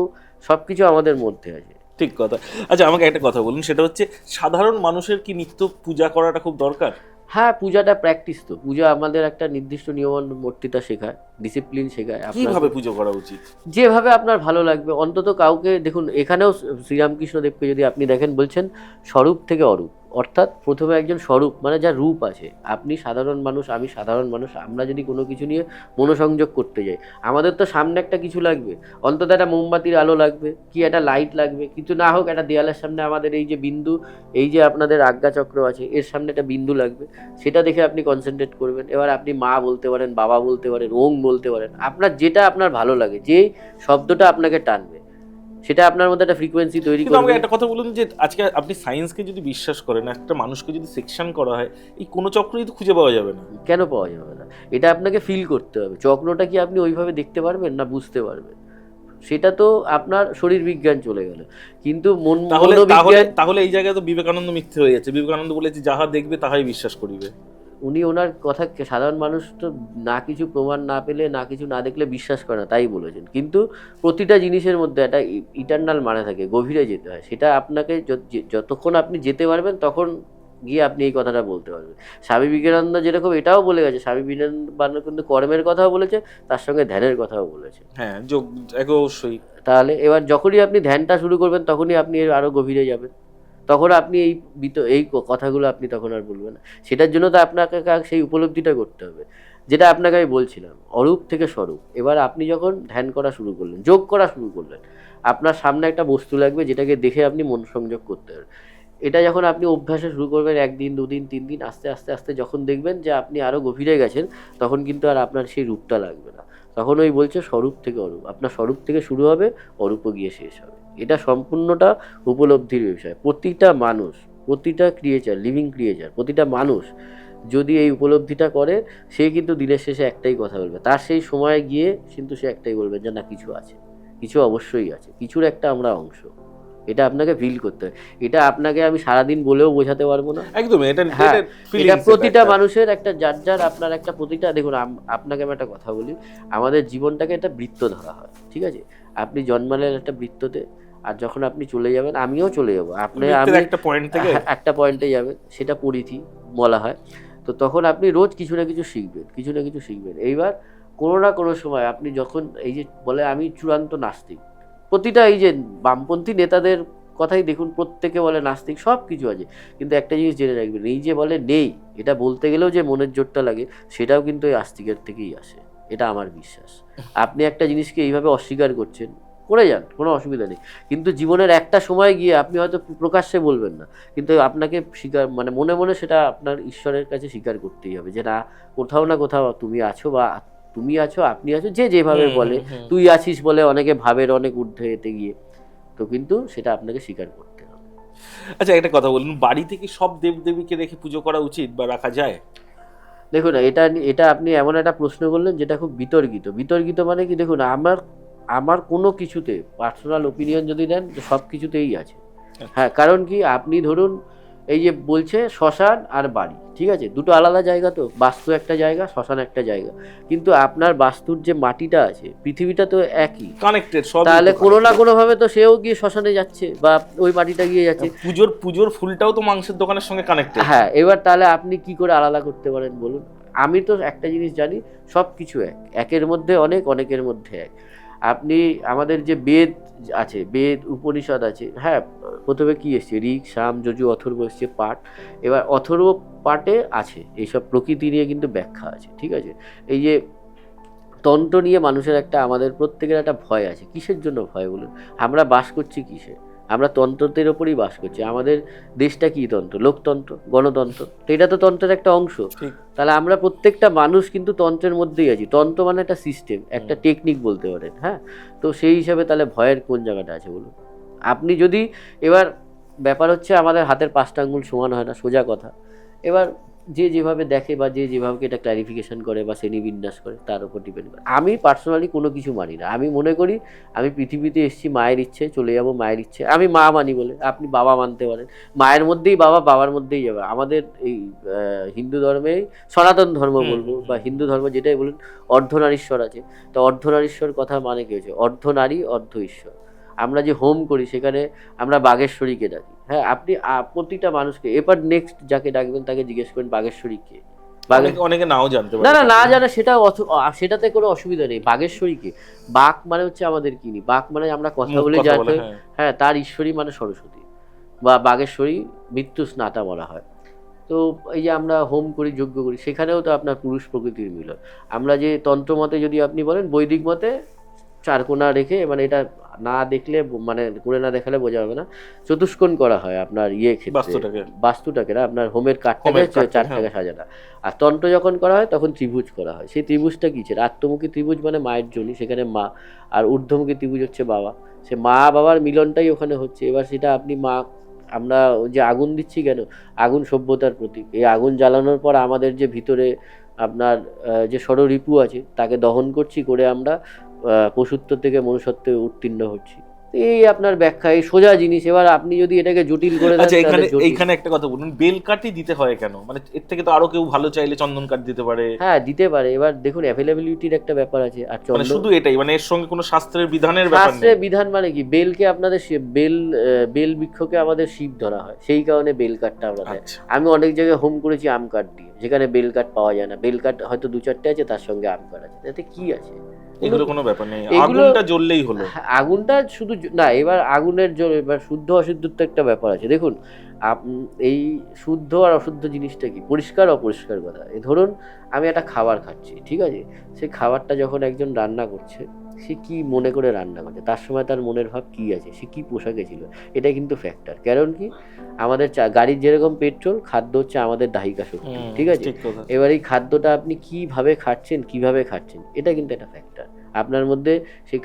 সব কিছু আমাদের মধ্যে আছে। ঠিক কথা। আচ্ছা, আমাকে একটা কথা বলুন, সেটা হচ্ছে সাধারণ মানুষের কি নিত্য পূজা করাটা খুব দরকার? হ্যাঁ, পূজাটা প্র্যাকটিস, তো পূজা আমাদের একটা নির্দিষ্ট নিয়মানুবর্তিতা শেখায়, ডিসিপ্লিন শেখায়। কিভাবে পুজো করা উচিত? যেভাবে আপনার ভালো লাগবে, অন্তত কাউকে দেখুন, এখানেও শ্রীরামকৃষ্ণদেবকে যদি আপনি দেখেন, বলছেন স্বরূপ থেকে অরূপ, অর্থাৎ প্রথমে একজন স্বরূপ মানে যা রূপ আছে, আপনি সাধারণ মানুষ, আমি সাধারণ মানুষ, আমরা যদি কোনো কিছু নিয়ে মনোসংযোগ করতে যাই, আমাদের তো সামনে একটা কিছু লাগবে, অন্তত একটা মোমবাতির আলো লাগবে, কি একটা লাইট লাগবে, কিছু না হোক একটা দেয়ালের সামনে আমাদের এই যে বিন্দু, এই যে আপনাদের আজ্ঞাচক্র আছে, এর সামনে একটা বিন্দু লাগবে, সেটা দেখে আপনি কনসেন্ট্রেট করবেন। এবার আপনি মা বলতে পারেন, বাবা বলতে পারেন, ওং বলতে পারেন, আপনার যেটা আপনার ভালো লাগে, যেই শব্দটা আপনাকে টানবে, সেটা আপনার মধ্যে একটা ফ্রিকোয়েন্সি তৈরি কিন্তু আমাকে করবে। একটা কথা বলুন, যে আজকে আপনি সায়েন্সকে যদি বিশ্বাস করেন, একটা মানুষকে যদি সেকশন করা হয়, এই কোনো চক্রই তো খুঁজে পাওয়া যাবে না। কেন পাওয়া যাবে না? এটা আপনাকে ফিল করতে হবে। চক্রটা কি আপনি ওইভাবে দেখতে পারবেন না বুঝতে পারবেন? সেটা তো আপনার শরীর বিজ্ঞান চলে গেল, কিন্তু তাহলে তাহলে মনোবিজ্ঞান, তাহলে এই জায়গায় তো বিবেকানন্দ মিথ্যে হয়ে যাচ্ছে। বিবেকানন্দ বলেছে, যাহা দেখবে তাহাই বিশ্বাস করিবে। উনি ওনার কথা সাধারণ মানুষ তো না কিছু প্রমাণ না পেলে, না কিছু না দেখলে বিশ্বাস করে না, তাই বলেছেন। কিন্তু প্রতিটা জিনিসের মধ্যে একটা ইটারনাল মানে থাকে, গভীরে যেতে হয়। সেটা আপনাকে যতক্ষণ আপনি যেতে পারবেন তখন গিয়ে আপনি এই কথাটা বলতে পারবেন। স্বামী বিবেকানন্দ যেরকম এটাও বলে গেছে, স্বামী বিবেকানন্দ কিন্তু কর্মের কথাও বলেছে, তার সঙ্গে ধ্যানের কথাও বলেছে। হ্যাঁ, যোগ অবশ্যই। তাহলে এবার যখনই আপনি ধ্যানটা শুরু করবেন, তখনই আপনি এর আরও গভীরে যাবেন, তখন আপনি এই কথাগুলো আপনি তখন আর বলবেন না। সেটার জন্য তো আপনাকে সেই উপলব্ধিটা করতে হবে, যেটা আপনাকে আমি বলছিলাম, অরূপ থেকে স্বরূপ। এবার আপনি যখন ধ্যান করা শুরু করলেন, যোগ করা শুরু করলেন, আপনার সামনে একটা বস্তু লাগবে যেটাকে দেখে আপনি মন সংযোগ করতে পারবেন। এটা যখন আপনি অভ্যাসে শুরু করবেন, 1 দিন 2 দিন 3 দিন, আস্তে আস্তে আস্তে যখন দেখবেন যে আপনি আরও গভীরে গেছেন, তখন কিন্তু আর আপনার সেই রূপটা লাগবে না। তখন ওই বলছে স্বরূপ থেকে অরূপ, আপনার স্বরূপ থেকে শুরু হবে, অরূপও গিয়ে শেষ হবে। এটা সম্পূর্ণটা উপলব্ধির বিষয়। প্রতিটা মানুষ, প্রতিটা ক্রিয়েচার, লিভিং ক্রিয়েচার, প্রতিটা মানুষ যদি এই উপলব্ধিটা করে, সে কিন্তু দিনের শেষে একটাই কথা বলবে, তার সেই সময় গিয়ে কিন্তু সে একটাই বলবে যে না, কিছু আছে, কিছু অবশ্যই আছে, কিছুর একটা আমরা অংশ। এটা আপনাকে ফিল করতে হয়। এটা আপনাকে আমি সারাদিন বলেও বোঝাতে পারবো না। একদম, এটা হ্যাঁ, এটা feelings প্রতিটা একটা। মানুষের একটা যার যার আপনার একটা প্রতিটা, দেখুন আপনাকে আমি একটা কথা বলি, আমাদের জীবনটাকে একটা বৃত্ত ধরা হয়, ঠিক আছে? আপনি জন্মালেন একটা বৃত্ততে, আর যখন আপনি চলে যাবেন, আমিও চলে যাবো, আমি একটা পয়েন্ট থেকে একটা পয়েন্টে যাবেন, সেটা পরিধি বলা হয়। তো তখন আপনি রোজ কিছু না কিছু শিখবেন, কিছু না কিছু শিখবেন। এইবার কোনো না কোনো সময় আপনি যখন এই যে বলে আমি চূড়ান্ত নাস্তিক, প্রতিটা এই যে বামপন্থী নেতাদের কথাই দেখুন, প্রত্যেকে বলে নাস্তিক, সব কিছু আছে, কিন্তু একটা জিনিস জেনে রাখবেন, এই যে বলে নেই, এটা বলতে গেলেও যে মনের জোরটা লাগে, সেটাও কিন্তু এই আস্তিকের থেকেই আসে। এটা আমার বিশ্বাস। আপনি একটা জিনিসকে এইভাবে অস্বীকার করছেন, করে যান, কোনো অসুবিধা নেই, কিন্তু জীবনের একটা সময় গিয়ে আপনি হয়তো প্রকাশ্যে বলবেন না, কিন্তু আপনাকে স্বীকার, মানে মনে মনে সেটা আপনার ঈশ্বরের কাছে স্বীকার করতেই হবে যে না, কোথাও না কোথাও তুমি আছো, বা তুমি আছো, আপনি আছো, যে যেভাবে বলে, তুই আছিস বলে অনেকে ভাবের অনেক ঊর্ধ্বে এতে গিয়ে, তো কিন্তু সেটা আপনাকে স্বীকার করতে হবে। আচ্ছা, একটা কথা বলুন, বাড়িতে কি সব দেবদেবীকে রেখে পুজো করা উচিত বা রাখা যায়? দেখুন, এটা আপনি এমন একটা প্রশ্ন করলেন যেটা খুব বিতর্কিত মানে কি, দেখুন, আমার কোনো কিছুতে পার্সোনাল ওপিনিয়ন যদি দেন, সব কিছুতেই আছে। হ্যাঁ, কারণ কি, আপনি ধরুন এই যে বলছে শ্মশান আর বাড়ি, ঠিক আছে, দুটো আলাদা জায়গা, তো বাস্তু একটা জায়গা, শ্মশান একটা জায়গা, কিন্তু আপনার বাস্তুর যে মাটিটা আছে, পৃথিবীটা তো একই, কানেক্টেড সব। তাহলে কোনো না কোনো ভাবে তো সেও গিয়ে শ্মশানে যাচ্ছে, বা ওই মাটিটা গিয়ে যাচ্ছে। পুজোর ফুলটাও তো মাংসের দোকানের সঙ্গে কানেক্টেড। হ্যাঁ, এবার তাহলে আপনি কি করে আলাদা করতে পারেন বলুন? আমি তো একটা জিনিস জানি, সব কিছু এক, একের মধ্যে অনেক, অনেকের মধ্যে এক। আপনি আমাদের যে বেদ আছে, বেদ উপনিষদ আছে, হ্যাঁ, প্রথমে কি এসছে, ঋক, সাম, যজু, অথর্ব এসছে, পাঠ। এবার অথর্ব পাঠে আছে এইসব প্রকৃতি নিয়ে কিন্তু ব্যাখ্যা আছে, ঠিক আছে? এই যে তন্ত্র নিয়ে মানুষের একটা, আমাদের প্রত্যেকের একটা ভয় আছে। কিসের জন্য ভয় বলুন? আমরা বাস করছি কিসে? আমরা তন্ত্রের ওপরই বাস করছি। আমাদের দেশটা কি তন্ত্র? লোকতন্ত্র, গণতন্ত্র, তো এটা তো তন্ত্রের একটা অংশ। তাহলে আমরা প্রত্যেকটা মানুষ কিন্তু তন্ত্রের মধ্যেই আছি। তন্ত্র মানে একটা সিস্টেম, একটা টেকনিক বলতে পারেন, হ্যাঁ? তো সেই হিসাবে তাহলে ভয়ের কোন জায়গাটা আছে বলুন? আপনি যদি, এবার ব্যাপার হচ্ছে আমাদের হাতের 5টা আঙ্গুল সমান হয় না, সোজা কথা। এবার যে যেভাবে দেখে বা যে যেভাবে এটা ক্লারিফিকেশন করে বা শ্রেণীবিন্যাস করে তার উপর ডিপেন্ড করে। আমি পার্সোনালি কোনো কিছু মানি না। আমি মনে করি আমি পৃথিবীতে এসেছি মায়ের ইচ্ছে, চলে যাব মায়ের ইচ্ছে। আমি মা মানি বলে, আপনি বাবা মানতে পারেন। মায়ের মধ্যেই বাবা, বাবার মধ্যেই যাবে। আমাদের এই হিন্দু ধর্মে, সনাতন ধর্ম বলবো বা হিন্দু ধর্ম যেটাই বলুন, অর্ধনারীশ্বর আছে। তো অর্ধনারীশ্বর কথা মানে কি হচ্ছে? অর্ধ নারী অর্ধ ঈশ্বর। আমরা যে হোম করি সেখানে আমরা বাঘেশ্বরীকে ডাকি। হ্যাঁ, আপনি প্রতিটা মানুষকে এবার নেক্সট যাকে ডাকবেন তাকে জিজ্ঞেস করেন বাঘেশ্বরী কে। অনেকে নাও জানতে পারে। না না, না জানা সেটা সেটাতে কোনো অসুবিধা নেই। বাঘেশ্বরী কে? বাঘ মানে হচ্ছে আমাদের কিনি, বাঘ মানে আমরা কথা বলে যাতে, হ্যাঁ, তার ঈশ্বরী মানে সরস্বতী বা বাঘেশ্বরী, মৃত্যু স্নাতা বলা হয়। তো এই যে আমরা হোম করি, যজ্ঞ করি, সেখানেও তো আপনার পুরুষ প্রকৃতির মিলন। আমরা যে তন্ত্র মতে যদি আপনি বলেন, বৈদিক মতে চারকোনা রেখে, মানে এটা না দেখলে, মানে করে না দেখালে বোঝা যাবে না, চতুষ্কোণ করা হয় আপনার ক্ষেত্রে, বাস্তুটাকে না, আপনার হোমের কাঠটাকে চারটাকে সাজানো। আর তন্ত্র যখন করা হয় তখন ত্রিভুজ করা হয়। সেই ত্রিভুজটা কি ছিল? আত্মমুখী ত্রিভুজ মানে মায়ের জনি, সেখানে মা, আর ঊর্ধ্বমুখী ত্রিভুজ হচ্ছে বাবা। সে মা বাবার মিলনটাই ওখানে হচ্ছে। এবার সেটা আপনি মা, আমরা যে আগুন দিচ্ছি কেন? আগুন সভ্যতার প্রতীক। এই আগুন জ্বালানোর পর আমাদের যে ভিতরে আপনার যে ষড়রিপু আছে তাকে দহন করছি, করে আমরা পশুত্ব থেকে মনুষ্যত্বে উত্তীর্ণ হচ্ছি। এই আপনার ব্যাখ্যা, এই সোজা জিনিস। এবার আপনি যদি এটাকে জটিল করে দেন, আচ্ছা এইখানে একটা কথা বলুন, বেল কাঠই দিতে হয় কেন? মানে এর থেকে তো আরো কেউ ভালো চাইলে চন্দন কাঠ দিতে পারে। হ্যাঁ, দিতে পারে। এবার দেখুন অ্যাভেলেবিলিটির একটা ব্যাপার আছে। আর মানে শুধু এটাই, মানে এর সঙ্গে কোনো শাস্ত্রের বিধানের ব্যাপার নেই। শাস্ত্রের বিধান মানে কি? বেলকে আপনাদের বেল বৃক্ষকে আমাদের শিব ধরা হয়, সেই কারণে বেল কাঠটা আমরা দেয়। আমি অনেক জায়গায় হোম করেছি আম কাঠ দিয়ে, যেখানে বেল কাঠ পাওয়া যায় না। বেল কাঠ হয়তো 2-4টে আছে, তার সঙ্গে আম কাঠ আছে, এতে কি আছে? এগুলো কোনো ব্যাপার নেই, আগুনটা জ্বললেই হলো। আগুনটা শুধু না, এবার আগুনের এবার শুদ্ধ অশুদ্ধ তো একটা ব্যাপার আছে। দেখুন এই শুদ্ধ আর অশুদ্ধ জিনিসটা কি, পরিষ্কার অপরিষ্কার কথা। ধরুন আমি একটা খাবার খাচ্ছি, ঠিক আছে? সেই খাবারটা যখন একজন রান্না করছে, সে কি মনে করে রান্না করছে, তার সময় তার মনের ভাব কি আছে, সে কি পোশাকে ছিল, এটা কিন্তু ফ্যাক্টর। কারণ কি, আমাদের গাড়ির যেরকম পেট্রোল, খাদ্য হচ্ছে আমাদের দাহিকা শক্তি, ঠিক আছে? এবার এই খাদ্যটা আপনি কিভাবে খাচ্ছেন, এটা কিন্তু একটা ফ্যাক্টর। আপনার মধ্যে সেই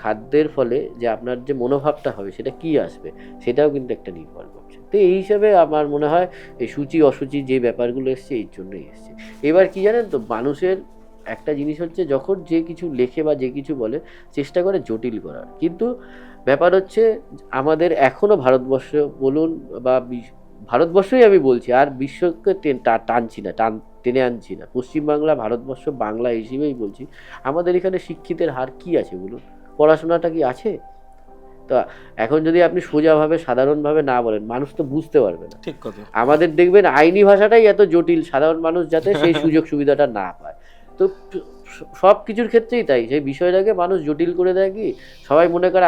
খাদ্যের ফলে যে আপনার যে মনোভাবটা হবে, সেটা কি আসবে, সেটাও কিন্তু একটা নির্ভর করছে। তো এই হিসাবে আমার মনে হয় এই সূচি অসুচি যে ব্যাপারগুলো এসছে, এই জন্যই এসছে। এবার কি জানেন তো, মানুষের একটা জিনিস হচ্ছে, যখন যে কিছু লেখে বা যে কিছু বলে, চেষ্টা করে জটিল করার। কিন্তু ব্যাপার হচ্ছে, আমাদের এখনো ভারতবর্ষ বলুন বা ভারতবর্ষই আমি বলছি, আর বিশ্বকে টানছি না, টেনে আনছি না, পশ্চিমবাংলা, ভারতবর্ষ, বাংলা হিসেবেই বলছি। আমাদের এখানে শিক্ষিতের হার কি আছে বলুন? পড়াশোনাটা কি আছে? তো এখন যদি আপনি সোজাভাবে সাধারণভাবে না বলেন, মানুষ তো বুঝতে পারবে না। ঠিক কথা। আমাদের দেখবেন আইনি ভাষাটাই এত জটিল, সাধারণ মানুষ যাতে সেই সুযোগ সুবিধাটা না পায়। তো সব কিছুর ক্ষেত্রেই তাই, সেই বিষয়টাকে মানুষ জটিল করে দেয়, কি সবাই মনে করে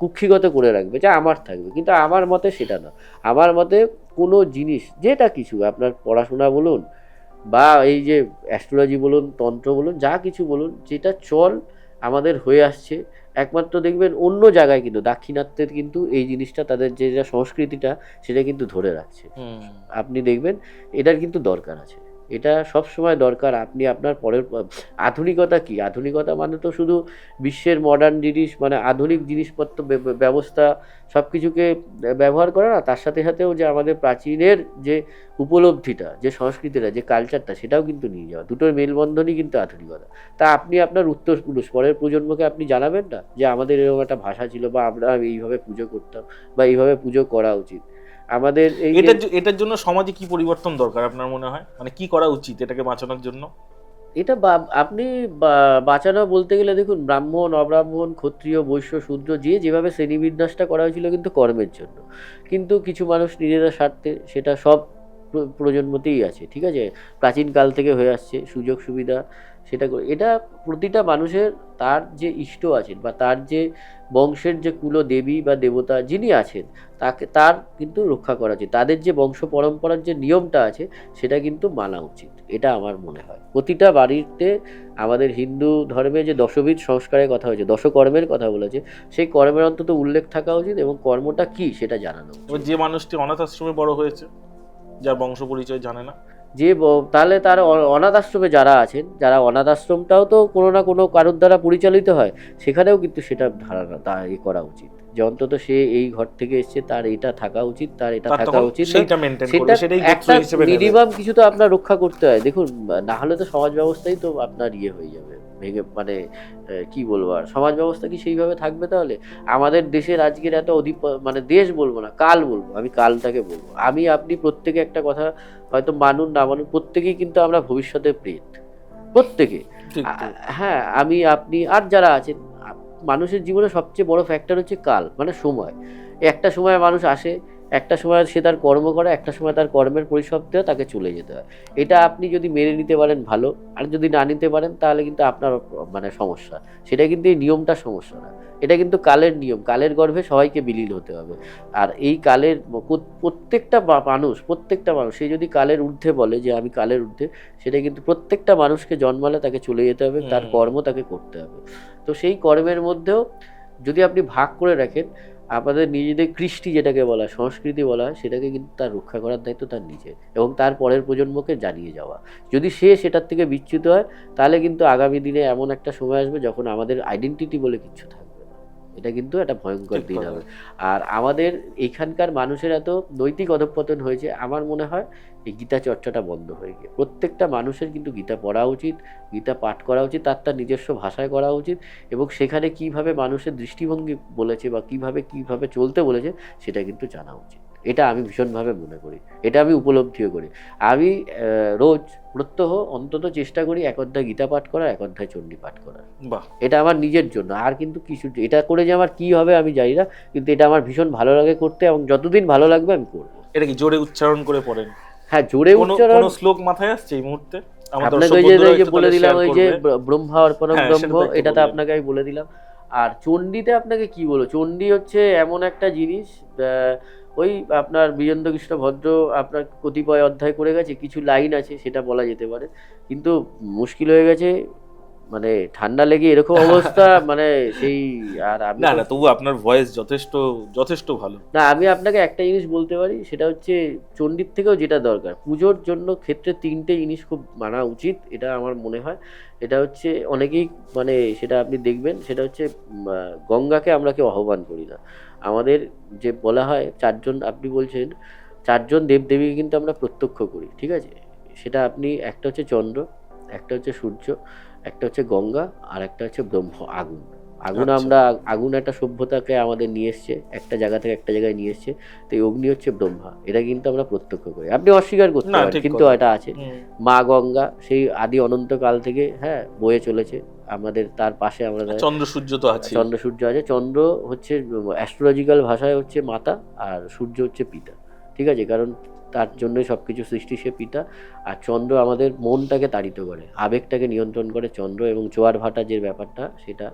কুক্ষিগত করে রাখবে, যা আমার থাকবে। কিন্তু আমার মতে সেটা না। আমার মতে কোনো জিনিস, যেটা কিছু আপনার পড়াশোনা বলুন বা এই যে অ্যাস্ট্রোলজি বলুন, তন্ত্র বলুন, যা কিছু বলুন, যেটা আমাদের হয়ে আসছে, একমাত্র দেখবেন অন্য জায়গায় কিন্তু দাক্ষিণাত্যের কিন্তু এই জিনিসটা, তাদের যে সংস্কৃতিটা, সেটা কিন্তু ধরে রাখছে। আপনি দেখবেন এটার কিন্তু দরকার আছে, এটা সব সময় দরকার। আপনি আপনার পরের আধুনিকতা কি? আধুনিকতা মানে তো শুধু বিশ্বের মডার্ন জিনিস, মানে আধুনিক জিনিসপত্র ব্যবস্থা সব কিছুকে ব্যবহার করা না, তার সাথে সাথেও যে আমাদের প্রাচীনের যে উপলব্ধিটা, যে সংস্কৃতিটা, যে কালচারটা, সেটাও কিন্তু নিয়ে যাওয়া। দুটোর মেলবন্ধনই কিন্তু আধুনিকতা। তা আপনি আপনার উত্তরপুরুষ, পরের প্রজন্মকে আপনি জানাবেন না যে আমাদের এরকম একটা ভাষা ছিল, বা আমরা এইভাবে পুজো করতাম, বা এইভাবে পুজো করা উচিত আমাদের। এটার জন্য সমাজে কি পরিবর্তন দরকার আপনার মনে হয়? মানে কি করা উচিত এটাকে বাঁচানোর জন্য? এটা আপনি বাঁচানো বলতে গেলে, দেখুন ব্রাহ্মণ, অব্রাহ্মণ, ক্ষত্রিয়, বৈশ্য, শূদ্র, যে যেভাবে শ্রেণীবিন্যাসটা করা হয়েছিল কিন্তু কর্মের জন্য। কিন্তু কিছু মানুষ নিজেদের স্বার্থে, সেটা সব প্রজন্মতেই আছে, ঠিক আছে? প্রাচীনকাল থেকে হয়ে আসছে, সুযোগ সুবিধা সেটা এটা প্রতিটা মানুষের, তার যে ইষ্ট আছেন বা তার যে বংশের যে কুলদেবী বা দেবতা যিনি আছেন, তার কিন্তু রক্ষা করা উচিত। তাদের যে বংশ পরম্পরার যে নিয়মটা আছে, সেটা কিন্তু মানা উচিত, এটা আমার মনে হয়। প্রতিটা বাড়িতে আমাদের হিন্দু ধর্মে যে দশবিধ সংস্কারের কথা হয়েছে, দশকর্মের কথা বলেছে, সেই কর্মের অন্তত উল্লেখ থাকা উচিত, এবং কর্মটা কি সেটা জানানো উচিত। যে মানুষটি অনাথ আশ্রমে বড় হয়েছে, যার বংশ পরিচয় জানে না, তাহলে তার অনাথ আশ্রমে যারা আছেন, যারা অনাথ আশ্রমটাও তো কোনো না কোনো কারোর দ্বারা পরিচালিত হয়, সেখানেও কিন্তু সেটা ধারণা তা করা উচিত যে অন্তত সে এই ঘর থেকে এসছে, তার এটা থাকা উচিত, তার এটা তার থাকা তখন উচিত না। সেইটা মেনটেন সেটা করবে, সেটাই একটা গোত্র হিসেবে নেবে। মিনিমাম কিছু তো আপনার রক্ষা করতে হয়। দেখুন, না হলে তো সমাজ ব্যবস্থাই তো আপনার হয়ে যাবে, ভেঙে, মানে কি বলবো, আর সমাজ ব্যবস্থা কি সেইভাবে থাকবে? তাহলে আমাদের দেশের আজকের এত মানে দেশ বলবো না, কাল বলবো, আমি কালটাকে বলবো, আমি আপনি প্রত্যেকে একটা কথা হয়তো মানুন না মানুন, প্রত্যেকেই কিন্তু আমরা ভবিষ্যতে প্রেত, প্রত্যেকে। ঠিক, হ্যাঁ, আমি আপনি আর যারা আছেন, মানুষের জীবনে সবচেয়ে বড় ফ্যাক্টর হচ্ছে কাল, মানে সময়। একটা সময় মানুষ আসে, একটা সময় সে তার কর্ম করে, একটা সময় তার কর্মের পরিসমাপ্তি হয়, তাকে চলে যেতে হয়। এটা আপনি যদি মেনে নিতে পারেন ভালো, আর যদি না নিতে পারেন তাহলে কিন্তু আপনার মানে সমস্যা। সেটা কিন্তু এই নিয়মটা সমস্যা না, এটা কিন্তু কালের নিয়ম, কালের গর্ভে সবাইকে বিলীন হতে হবে। আর এই কালের প্রত্যেকটা মানুষ সে যদি কালের ঊর্ধ্বে বলে যে আমি কালের ঊর্ধ্বে, সেটা কিন্তু প্রত্যেকটা মানুষকে জন্মালে তাকে চলে যেতে হবে, তার কর্ম তাকে করতে হবে। তো সেই কর্মের মধ্যেও যদি আপনি ভাগ করে রাখেন, আমাদের নিজেদের কৃষ্টি যেটাকে বলা হয়, সংস্কৃতি বলা হয়, সেটাকে কিন্তু তার রক্ষা করার দায়িত্ব তার নিজের, এবং তার পরের প্রজন্মকে জানিয়ে যাওয়া। যদি সে সেটার থেকে বিচ্যুত হয়, তাহলে কিন্তু আগামী দিনে এমন একটা সময় আসবে যখন আমাদের আইডেন্টিটি বলে কিচ্ছু থাকবে না। এটা কিন্তু একটা ভয়ঙ্কর দিন হবে। আর আমাদের এখানকার মানুষের এত নৈতিক অধঃপতন হয়েছে, আমার মনে হয় এই গীতা চর্চাটা বন্ধ হয়ে গিয়ে প্রত্যেকটা মানুষের কিন্তু গীতা পড়া উচিত, গীতা পাঠ করা উচিত, তার নিজস্ব ভাষায় করা উচিত, এবং সেখানে কিভাবে মানুষের দৃষ্টিভঙ্গি বলেছে বা কিভাবে চলতে বলেছে সেটা কিন্তু জানা উচিত। এটা আমি ভীষণভাবে মনে করি, এটা আমি উপলব্ধিও করি। আমি রোজ প্রত্যহ অন্তত চেষ্টা করি এক অধ্যায় গীতা পাঠ করার, এক অধ্যায় চণ্ডী পাঠ করার। এটা আমার নিজের জন্য, আর কিন্তু কিছু এটা করে যে আমার কি হবে আমি জানি না, কিন্তু এটা আমার ভীষণ ভালো লাগে করতে, এবং যতদিন ভালো লাগবে আমি করবো। এটা কি জোরে উচ্চারণ করে পড়েন? হ্যাঁ, জোরে উচ্চারণ। কোনো শ্লোক মাথায় আসছে এই মুহূর্তে? আপনাকে ওই যে বলে দিলাম, ওই যে ব্রহ্মা অর্পণ ব্রহ্ম, এটাতে আপনাকে আমি বলে দিলাম। আর চণ্ডীতে আপনাকে কি বলবো, চণ্ডী হচ্ছে এমন একটা জিনিস, ওই আপনার বীরেন্দ্র কৃষ্ণ ভদ্র আপনার কতিপয় অধ্যায় করে গেছে, কিছু লাইন আছে সেটা বলা যেতে পারে, কিন্তু মুশকিল হয়ে গেছে, মানে ঠান্ডা লেগে এরকম অবস্থা, মানে সেই। আর আমি না, তবু আপনার ভয়েস যথেষ্ট ভালো। না, আমি আপনাকে একটা জিনিস বলতে পারি, সেটা হচ্ছে চণ্ডীর থেকেও যেটা দরকার পুজোর জন্য ক্ষেত্রে 3টে জিনিস খুব মানা উচিত, এটা আমার মনে হয়। এটা হচ্ছে অনেকেই, মানে সেটা আপনি দেখবেন, সেটা হচ্ছে গঙ্গাকে আমরা কেউ আহ্বান করি না। আমাদের যে বলা হয় 4জন, আপনি বলছেন 4জন দেবদেবীকে কিন্তু আমরা প্রত্যক্ষ করি, ঠিক আছে? সেটা আপনি, একটা হচ্ছে চন্দ্র, একটা হচ্ছে সূর্য, একটা হচ্ছে গঙ্গা, আর একটা হচ্ছে ব্রহ্ম, আগুন। আমরা আগুন একটা সভ্যতাকে আমাদের নিয়ে এসছে, একটা জায়গা থেকে একটা জায়গায় নিয়ে এসছে। তো এই অগ্নি হচ্ছে ব্রহ্মা, এটা কিন্তু আমরা প্রত্যক্ষ করি, আপনি অস্বীকার করতে পারেন, কিন্তু এটা আছে। মা গঙ্গা সেই আদি অনন্তকাল থেকে বয়ে চলেছে আমাদের, তার পাশে আমরা চন্দ্র সূর্য তো আছে, চন্দ্র সূর্য আছে। চন্দ্র হচ্ছে অ্যাস্ট্রোলজিক্যাল ভাষায় হচ্ছে মাতা, আর সূর্য হচ্ছে পিতা, ঠিক আছে? কারণ তার জন্যই সব কিছু সৃষ্টি, সে পিতা। আর চন্দ্র আমাদের মনটাকে তাড়িত করে, আবেগটাকে নিয়ন্ত্রণ করে চন্দ্র, এবং জোয়ার ভাটা যে ব্যাপারটা সেটা।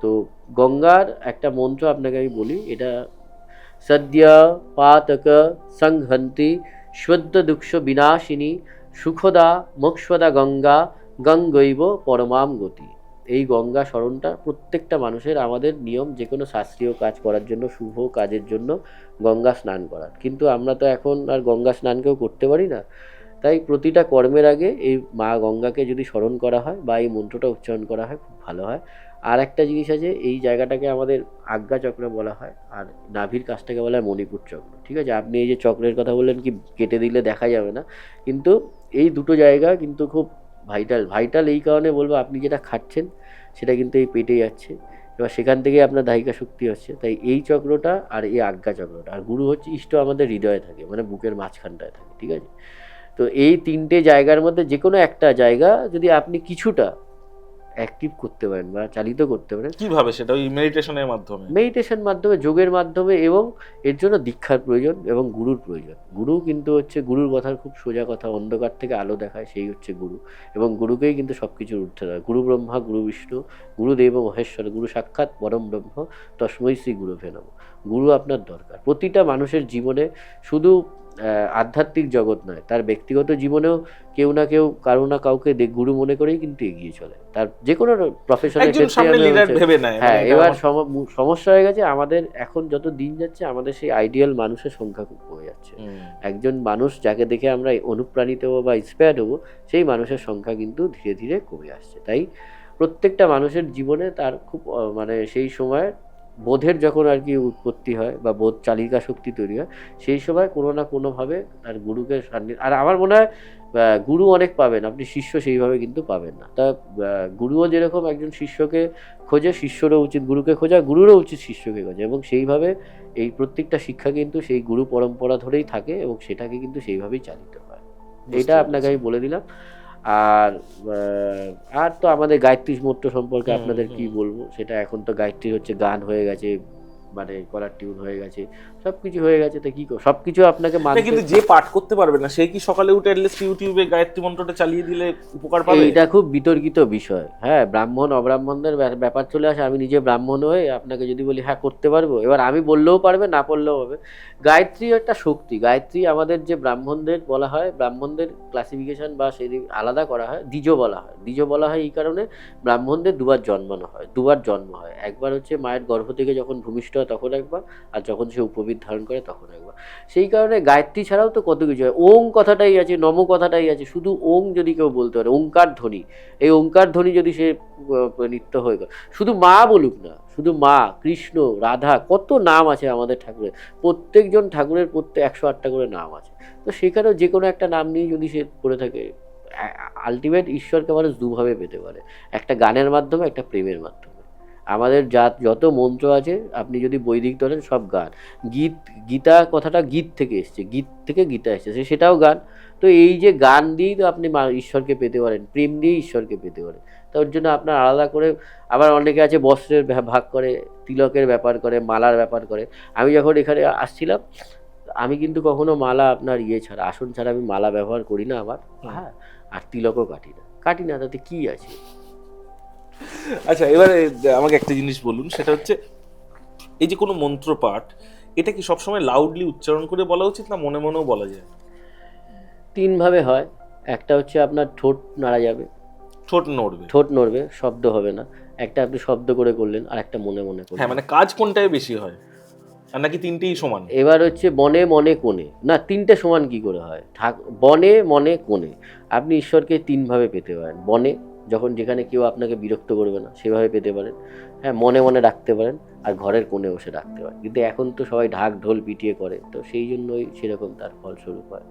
তো গঙ্গার একটা মন্ত্র আপনাকে আমি বলি, এটা সদ্য পাতক সংহন্তি শুদ্ধ দুঃখ বিনাশিনী সুখদা মোক্ষদা গঙ্গা গঙ্গৈব পরমাম গতি। এই গঙ্গা স্মরণটা প্রত্যেকটা মানুষের, আমাদের নিয়ম যে কোনো শাস্ত্রীয় কাজ করার জন্য, শুভ কাজের জন্য গঙ্গা স্নান করার, কিন্তু আমরা তো এখন আর গঙ্গা স্নানকেও করতে পারি না। তাই প্রতিটা কর্মের আগে এই মা গঙ্গাকে যদি স্মরণ করা হয় বা এই মন্ত্রটা উচ্চারণ করা হয়, খুব ভালো হয়। আর একটা জিনিস আছে, এই জায়গাটাকে আমাদের আজ্ঞা চক্র বলা হয়, আর নাভির কাছটাকে বলা হয় মণিপুর চক্র, ঠিক আছে? আপনি এই যে চক্রের কথা বললেন কি কেটে দিলে দেখা যাবে না, কিন্তু এই দুটো জায়গা কিন্তু খুব ভাইটাল এই কারণে বলবো, আপনি যেটা খাচ্ছেন সেটা কিন্তু এই পেটে যাচ্ছে, এবার সেখান থেকে আপনার দাহিকা শক্তি হচ্ছে। তাই এই চক্রটা আর এই আজ্ঞা চক্রটা, আর গুরু হচ্ছে ইষ্ট আমাদের হৃদয়ে থাকে, মানে বুকের মাঝখানটায় থাকে, ঠিক আছে? তো এই 3টে জায়গার মধ্যে যে কোনো একটা জায়গা যদি আপনি কিছুটা অ্যাক্টিভ করতে পারেন বা চালিত করতে পারেন, কিভাবে? সেটা ওই মেডিটেশনের মাধ্যমে, যোগের মাধ্যমে, এবং এর জন্য দীক্ষার প্রয়োজন এবং গুরুর প্রয়োজন। গুরু কিন্তু হচ্ছে, গুরুর কথার খুব সোজা কথা, অন্ধকার থেকে আলো দেখায়, সেই হচ্ছে গুরু, এবং গুরুকেই কিন্তু সব কিছুর ঊর্ধ্বে দেয়। গুরু ব্রহ্মা, গুরু বিষ্ণু, গুরুদেব মহেশ্বর, গুরু সাক্ষাৎ পরম ব্রহ্ম, তস্মৈ শ্রী গুরুভে নমঃ। গুরু আপনার দরকার প্রতিটা মানুষের জীবনে। শুধু আধ্যাত্মিক জগৎ নয়, তার ব্যক্তিগত জীবনেও কেউ না কেউ কারো না কাউকে গুরু মনে করেই কিন্তু এগিয়ে চলে, তার যে কোনো প্রফেশনের একজন ক্ষেত্রে সামনে লিডার ভেবে নেয়। হ্যাঁ, মানে এবার সমস্যা হয়ে গেছে আমাদের, এখন যত দিন যাচ্ছে আমাদের সেই আইডিয়াল মানুষের সংখ্যা খুব কমে যাচ্ছে। একজন মানুষ যাকে দেখে আমরা অনুপ্রাণিত হবো বা ইন্সপায়ার্ড হবো, সেই মানুষের সংখ্যা কিন্তু ধীরে ধীরে কমে আসছে। তাই প্রত্যেকটা মানুষের জীবনে তার খুব মানে সেই সময় বোধের যখন আর কি উৎপত্তি হয় বা বোধ চালিকা শক্তি তৈরি হয়, সেই সময় কোনো না কোনোভাবে তার গুরুকে সান্নিধ্য, আর আমার মনে হয় গুরু অনেক পাবেন, আপনি শিষ্য সেইভাবে কিন্তু পাবেন না। তা গুরুও যেরকম একজন শিষ্যকে খোঁজে, শিষ্যরও উচিত গুরুকে খোঁজা, গুরুরও উচিত শিষ্যকে খোঁজা, এবং সেইভাবে এই প্রত্যেকটা শিক্ষা কিন্তু সেই গুরু পরম্পরা ধরেই থাকে এবং সেটাকে কিন্তু সেইভাবেই চালিত হয়। এটা আপনাকে আমি বলে দিলাম। আর তো আমাদের গায়ত্রী মন্ত্র সম্পর্কে আপনাদের কি বলবো, সেটা এখন তো গায়ত্রী হচ্ছে গান হয়ে গেছে, মানে কলার টিউন হয়ে গেছে, সবকিছু হয়ে গেছে। তো কি সবকিছু আপনাকে মানতে, কিন্তু যে পাঠ করতে পারবে না সে কি সকালে উঠে অ্যাটলিস্ট ইউটিউবে গায়ত্রী মন্ত্রটা চালিয়ে দিলে উপকার পাবে? এটা খুব বিতর্কিত বিষয়। হ্যাঁ, ব্রাহ্মণ অব্রাহ্মণদের ব্যাপার চলে আসে। আমি নিজে ব্রাহ্মণ হয়ে আপনাকে যদি বলি হ্যাঁ করতে পারবো, এবার আমি বললেও পারবে, না বললেও হবে। গায়ত্রী একটা শক্তি। গায়ত্রী আমাদের যে ব্রাহ্মণদের বলা হয়, ব্রাহ্মণদের ক্লাসিফিকেশন বা সেই আলাদা করা হয়, দ্বিজ বলা হয়। দ্বিজ বলা হয় এই কারণে, ব্রাহ্মণদের দুবার জন্মানো হয়, দুবার জন্ম হয়। একবার হচ্ছে মায়ের গর্ভ থেকে যখন ভূমিষ্ঠ হয় তখন একবার, আর যখন সে উপবীত ধারণ করে তখন একবার। সেই কারণে গায়ত্রী ছাড়াও তো কত কিছু হয়। ওং কথাটাই আছে, নম কথাটাই আছে, শুধু ওং যদি কেউ বলতে পারে, ওঙ্কার ধ্বনি, এই ওঙ্কার ধ্বনি যদি সে নৃত্য হয়ে গেল, শুধু মা বলুক না, শুধু মা, কৃষ্ণ, রাধা, কত নাম আছে আমাদের ঠাকুরের, প্রত্যেকজন ঠাকুরের 108টা করে নাম আছে। তো সেখানেও যে কোনো একটা নাম নিয়ে যদি সে করে থাকে, আলটিমেট ঈশ্বরকে মানুষ দুভাবে পেতে পারে, একটা গানের মাধ্যমে, একটা প্রেমের মাধ্যমে। আমাদের যত মন্ত্র আছে আপনি যদি বৈদিক ধরেন, সব গান। গীতা কথাটা গীত থেকে এসছে, গীত থেকে গীতা এসেছে, সেটাও গান। তো এই যে গান দিয়েই তো আপনি ঈশ্বরকে পেতে পারেন, প্রেম দিয়েই ঈশ্বরকে পেতে পারেন। তার জন্য আপনার আলাদা করে, আবার অনেকে আছে বস্ত্রের ভাগ করে, তিলকের ব্যাপার করে, মালার ব্যাপার করে। আমি যখন এখানে আসছিলাম, আমি কিন্তু কখনো মালা আপনার ছাড়া, আসন ছাড়া আমি মালা ব্যবহার করি না আমার। হ্যাঁ, আর তিলকও কাটি না, তাতে কি আছে। আচ্ছা, এবারে আমাকে একটা জিনিস বলুন, সেটা হচ্ছে এই যে কোনো মন্ত্র পাঠ, এটা কি সবসময় লাউডলি উচ্চারণ করে বলা উচিত, না মনে মনেও বলা যায়? 3 ভাবে হয়। একটা হচ্ছে আপনার ঠোঁট নাড়া যাবে, ঠোঁট নড়বে, শব্দ হবে না। একটা আপনি শব্দ করে করলেন, আর একটা মনে মনে করলেন। হ্যাঁ, মানে কাজ কোনটাই বেশি হয়, আর নাকি তিনটেই সমান? এবার হচ্ছে বনে মনে কোণে, না 3টে সমান কি করে হয়? বনে মনে কোণে আপনি ঈশ্বরকে 3 ভাবে পেতে পারেন। বনে, যখন যেখানে কেউ আপনাকে বিরক্ত করবে না সেভাবে পেতে পারেন। হ্যাঁ, মনে মনে রাখতে পারেন, আর ঘরের কোণে বসে রাখতে পারেন। কিন্তু এখন তো সবাই ঢাক ঢোল পিটিয়ে করে, তো সেই জন্যই সেরকম তার ফলস্বরূপ হয়।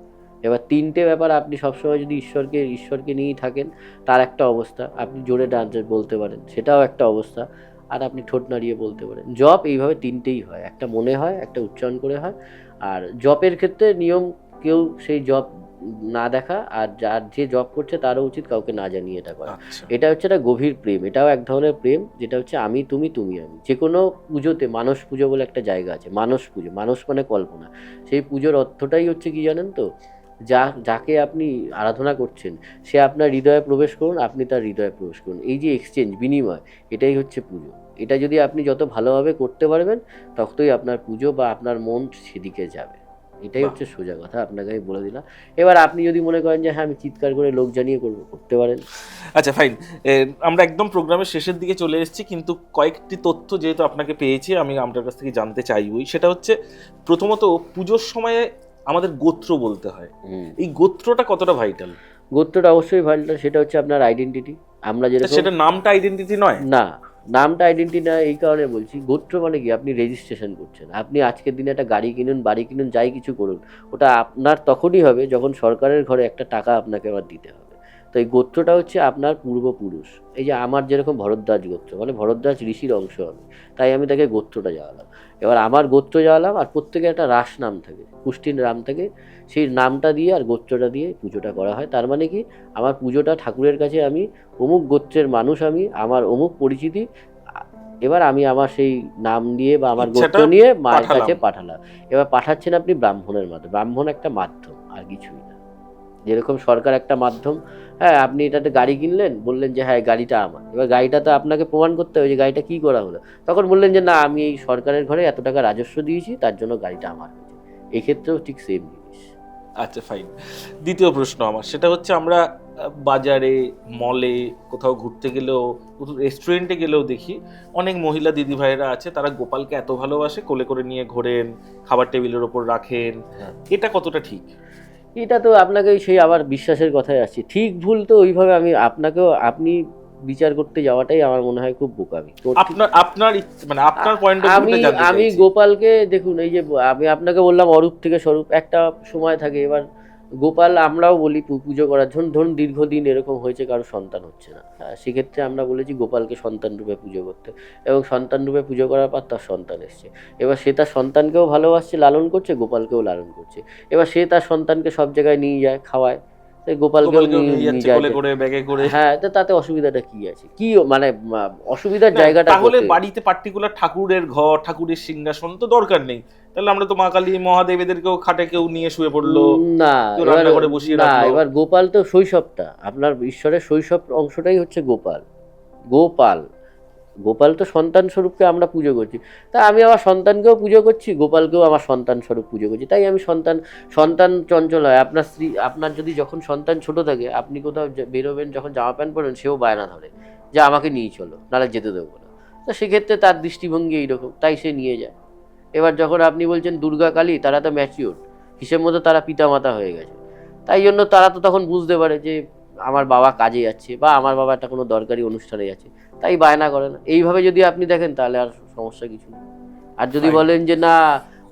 এবার 3টে ব্যাপার, আপনি সবসময় যদি ঈশ্বরকে নিয়েই থাকেন, তার একটা অবস্থা। আপনি জোরে ডান্স বলতে পারেন, সেটাও একটা অবস্থা। আর আপনি ঠোঁট নাড়িয়ে বলতে পারেন। জপ এইভাবে 3টেই হয়, একটা মনে হয়, একটা উচ্চারণ করে হয়। আর জপের ক্ষেত্রে নিয়ম, কেউ সেই জপ না দেখা, আর যে জপ করছে তারও উচিত কাউকে না জানিয়ে এটা করা। এটা হচ্ছে একটা গভীর প্রেম, এটাও এক ধরনের প্রেম, যেটা হচ্ছে আমি তুমি তুমি আমি। যে কোনো পুজোতে, মানস পুজো বলে একটা জায়গা আছে, মানস পুজো, মানস মানে কল্পনা। সেই পুজোর অর্থটাই হচ্ছে কি জানেন তো, যাকে আপনি আরাধনা করছেন সে আপনার হৃদয়ে প্রবেশ করুন, আপনি তার হৃদয়ে প্রবেশ করুন। এই যে এক্সচেঞ্জ, বিনিময়, এটাই হচ্ছে পুজো। এটা যদি আপনি যত ভালোভাবে করতে পারবেন, ততই আপনার পুজো বা আপনার মন সেদিকে যাবে। এটাই হচ্ছে সোজা কথা, আপনাকে আমি বলে দিলাম। এবার আপনি যদি মনে করেন যে হ্যাঁ আমি চিৎকার করে লোক জানিয়ে করতে পারেন। আচ্ছা, ফাইন। আমরা একদম প্রোগ্রামের শেষের দিকে চলে এসেছি, কিন্তু কয়েকটি তথ্য যেহেতু আপনাকে পেয়েছি, আমি আপনার কাছ থেকে জানতে চাইবই। সেটা হচ্ছে, প্রথমত পুজোর সময়ে আমাদের গোত্র বলতে হয়, এই গোত্রটা কতটা ভাইটাল? গোত্রটা অবশ্যই ভাইটাল, সেটা হচ্ছে আপনার আইডেন্টিটি। আমরা যেটা, সেটা নামটা আইডেন্টিটি নয়? না, নামটা আইডেন্টি না, এই কারণে বলছি। গোত্র মানে কি, আপনি রেজিস্ট্রেশন করছেন। আপনি আজকের দিনে একটা গাড়ি কিনুন, বাড়ি কিনুন, যাই কিছু করুন, ওটা আপনার তখনই হবে যখন সরকারের ঘরে একটা টাকা আপনাকে আবার দিতে হবে। তো এই গোত্রটা হচ্ছে আপনার পূর্বপুরুষ। এই যে আমার যেরকম ভরদ্বাজ গোত্র, মানে ভরদ্বাজ ঋষির অংশ আমি, তাই আমি তাকে গোত্রটা জানালাম। এবার আমার গোত্র জানালাম, আর প্রত্যেকের একটা রাস নাম থাকে, পুষ্টির নাম থাকে, সেই নামটা দিয়ে আর গোত্রটা দিয়ে পুজোটা করা হয়। তার মানে কি, আমার পুজোটা ঠাকুরের কাছে আমি অমুক গোত্রের মানুষ, আমি আমার অমুক পরিচিতি, এবার আমি আমার সেই নাম দিয়ে বা আমার গোত্র নিয়ে মায়ের কাছে পাঠালাম। এবার পাঠাচ্ছেন আপনি ব্রাহ্মণের মাধ্যমে। ব্রাহ্মণ একটা মাধ্যম, আর কিছুই না। যেরকম সরকার একটা মাধ্যম। হ্যাঁ, আপনি এটাতে গাড়ি কিনলেন, বললেন যে হ্যাঁ গাড়িটা আমার, এবার গাড়িটা তো আপনাকে প্রমাণ করতে হবে যে গাড়িটা কী করা হলো। তখন বললেন যে না, আমি এই সরকারের ঘরে এত টাকা রাজস্ব দিয়েছি, তার জন্য গাড়িটা আমার হয়েছে। এক্ষেত্রেও ঠিক সেম জিনিস। আচ্ছা ফাইন। দ্বিতীয় প্রশ্ন আমার, সেটা হচ্ছে আমরা বাজারে, মলে, কোথাও ঘুরতে গেলেও, রেস্টুরেন্টে গেলেও দেখি অনেক মহিলা দিদি ভাইরা আছে, তারা গোপালকে এত ভালোবাসে, কোলে করে নিয়ে ঘোরেন, খাবার টেবিলের ওপর রাখেন। এটা কতটা ঠিক? এটা তো আপনাকে সেই আবার বিশ্বাসের কথায় আসছি, ঠিক ভুল তো ওইভাবে আপনি বিচার করতে যাওয়াটাই আমার মনে হয় খুব বোকামি। মানে আপনার পয়েন্ট অফ আমি ভিউটা জানতে আমি চাইছি। গোপালকে দেখুন, এই যে আমি আপনাকে বললাম অরূপ থেকে স্বরূপ একটা সময় থাকে। এবার গোপাল আমরাও বলি পুজো করার জন্য, ধরুন দীর্ঘদিন এরকম হয়েছে কারো সন্তান হচ্ছে না, হ্যাঁ, সেক্ষেত্রে আমরা বলেছি গোপালকে সন্তান রূপে পুজো করতে, এবং সন্তান রূপে পুজো করার পর তার সন্তান এসছে। এবার সে তার সন্তানকেও ভালোবাসছে, লালন করছে, গোপালকেও লালন করছে। এবার সে তার সন্তানকে সব জায়গায় নিয়ে যায়, খাওয়ায়, গোপালকেও নিয়ে কোলে করে, ব্যাগে করে। হ্যাঁ, তো তাতে অসুবিধাটা কি আছে? কি মানে অসুবিধার জায়গাটা তাহলে কোথায়? বাড়িতে পার্টিকুলার ঠাকুরের ঘর, ঠাকুরের সিংহাসন তো দরকার নেই। তাহলে আমরা তো মা কালী, মহাদেব এদেরকেও খাটে কেউ নিয়ে শুয়ে পড়লো, না, কেউ রান্না করে বসিয়ে রাখলো। এবার গোপাল তো শৈশবটা, আপনার ঈশ্বরের শৈশব অংশটাই হচ্ছে গোপাল। গোপাল গোপাল তো সন্তান স্বরূপকে আমরা পুজো করছি। তা আমি আমার সন্তানকেও পুজো করছি, গোপালকেও আমার সন্তান স্বরূপ পুজো করছি। তাই আমি সন্তান চঞ্চল হয়। আপনার যদি যখন সন্তান ছোট থাকে, আপনি কোথাও বেরোবেন, যখন জামা প্যান্ট পরেন, সেও বায়না ধরে যে আমাকে নিয়ে চলো, নাহলে যেতে দেবো না। তো সেক্ষেত্রে তার দৃষ্টিভঙ্গি এইরকম, তাই সে নিয়ে যায়। এবার যখন আপনি বলছেন দুর্গা কালী, তারা তো ম্যাচিওর, হিসেব মতো তারা পিতামাতা হয়ে গেছে, তাই জন্য তারা তো তখন বুঝতে পারে যে আমার বাবা কাজে যাচ্ছে, বা আমার বাবা একটা কোনো দরকারি অনুষ্ঠানে যাচ্ছে, তাই বায়না করে না। এইভাবে যদি আপনি দেখেন তাহলে আর সমস্যা কিছু নেই। আর যদি বলেন যে না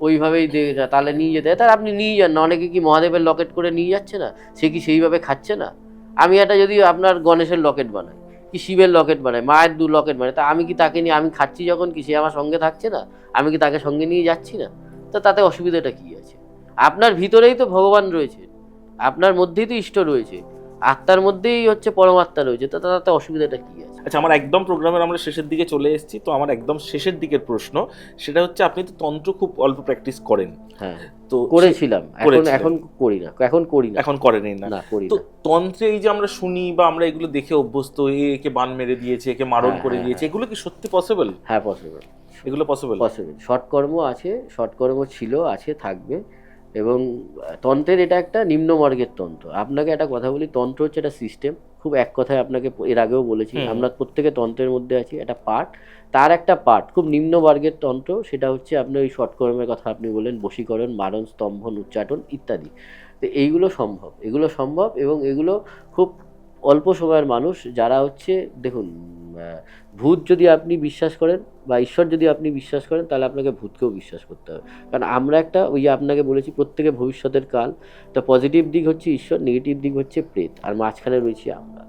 ওইভাবেই তাহলে নিয়ে যেতে, তাহলে আপনি নিয়ে যান না। অনেকে কি মহাদেবের লকেট করে নিয়ে যাচ্ছে না, সে কি সেইভাবে খাচ্ছে না? আমি একটা যদি আপনার গণেশের লকেট বানাই, কি শিবের লকেট বানাই, মায়ের লকেট বানাই, তা আমি কি তাকে নিয়ে, আমি খাচ্ছি যখন, কি সে আমার সঙ্গে থাকছে না? আমি কি তাকে সঙ্গে নিয়ে যাচ্ছি না? তো তাতে অসুবিধাটা কি আছে? আপনার ভিতরেই তো ভগবান রয়েছে, আপনার মধ্যেই তো ইষ্ট রয়েছে, আত্মার মধ্যেই হচ্ছে পরমাত্মা রয়েছে, তো তাতে অসুবিধাটা কি আছে? আচ্ছা, আমার একদম প্রোগ্রামের আমরা শেষের দিকে চলে এসেছি, তো আমার একদম শেষের দিকের প্রশ্ন, সেটা হচ্ছে আপনি তো তন্ত্র খুব অল্প প্র্যাকটিস করেন। হ্যাঁ, তো করেছিলাম, এখন করি না, এখন করেনই না। করি তো না। তন্ত্রে এই যে আমরা শুনি বা আমরা এগুলো দেখে অভ্যস্ত, একে বান মেরে দিয়েছে, একে মারণ করে দিয়েছে, এগুলো কি সত্যি পসিবল? হ্যাঁ, পসিবল। এগুলো পসিবল? সৎকর্ম আছে, সৎকর্ম ছিল, আছে, থাকবে। এবং তন্ত্রের এটা একটা নিম্নমার্গের তন্ত্র। আপনাকে একটা কথা বলি, তন্ত্র হচ্ছে একটা সিস্টেম। খুব এক কথায় আপনাকে এর আগেও বলেছি, আমরা প্রত্যেকে তন্ত্রের মধ্যে আছি, একটা পার্ট, তার একটা পার্ট খুব নিম্নমার্গের তন্ত্র, সেটা হচ্ছে আপনি ওই সৎকর্মের কথা আপনি বললেন, বশীকরণ, মারণ, স্তম্ভন, উচ্চাটন ইত্যাদি। তো এগুলো সম্ভব, এবং এগুলো খুব অল্প সময়ের মানুষ যারা হচ্ছে, দেখুন, ভূত যদি আপনি বিশ্বাস করেন বা ঈশ্বর যদি আপনি বিশ্বাস করেন, তাহলে আপনাকে ভূতকেও বিশ্বাস করতে হবে। কারণ আমরা একটা, ওই যে আপনাকে বলেছি, প্রত্যেকে ভবিষ্যতের কাল। তো পজিটিভ দিক হচ্ছে ঈশ্বর, নেগেটিভ দিক হচ্ছে প্রেত, আর মাঝখানে রয়েছি আমরা।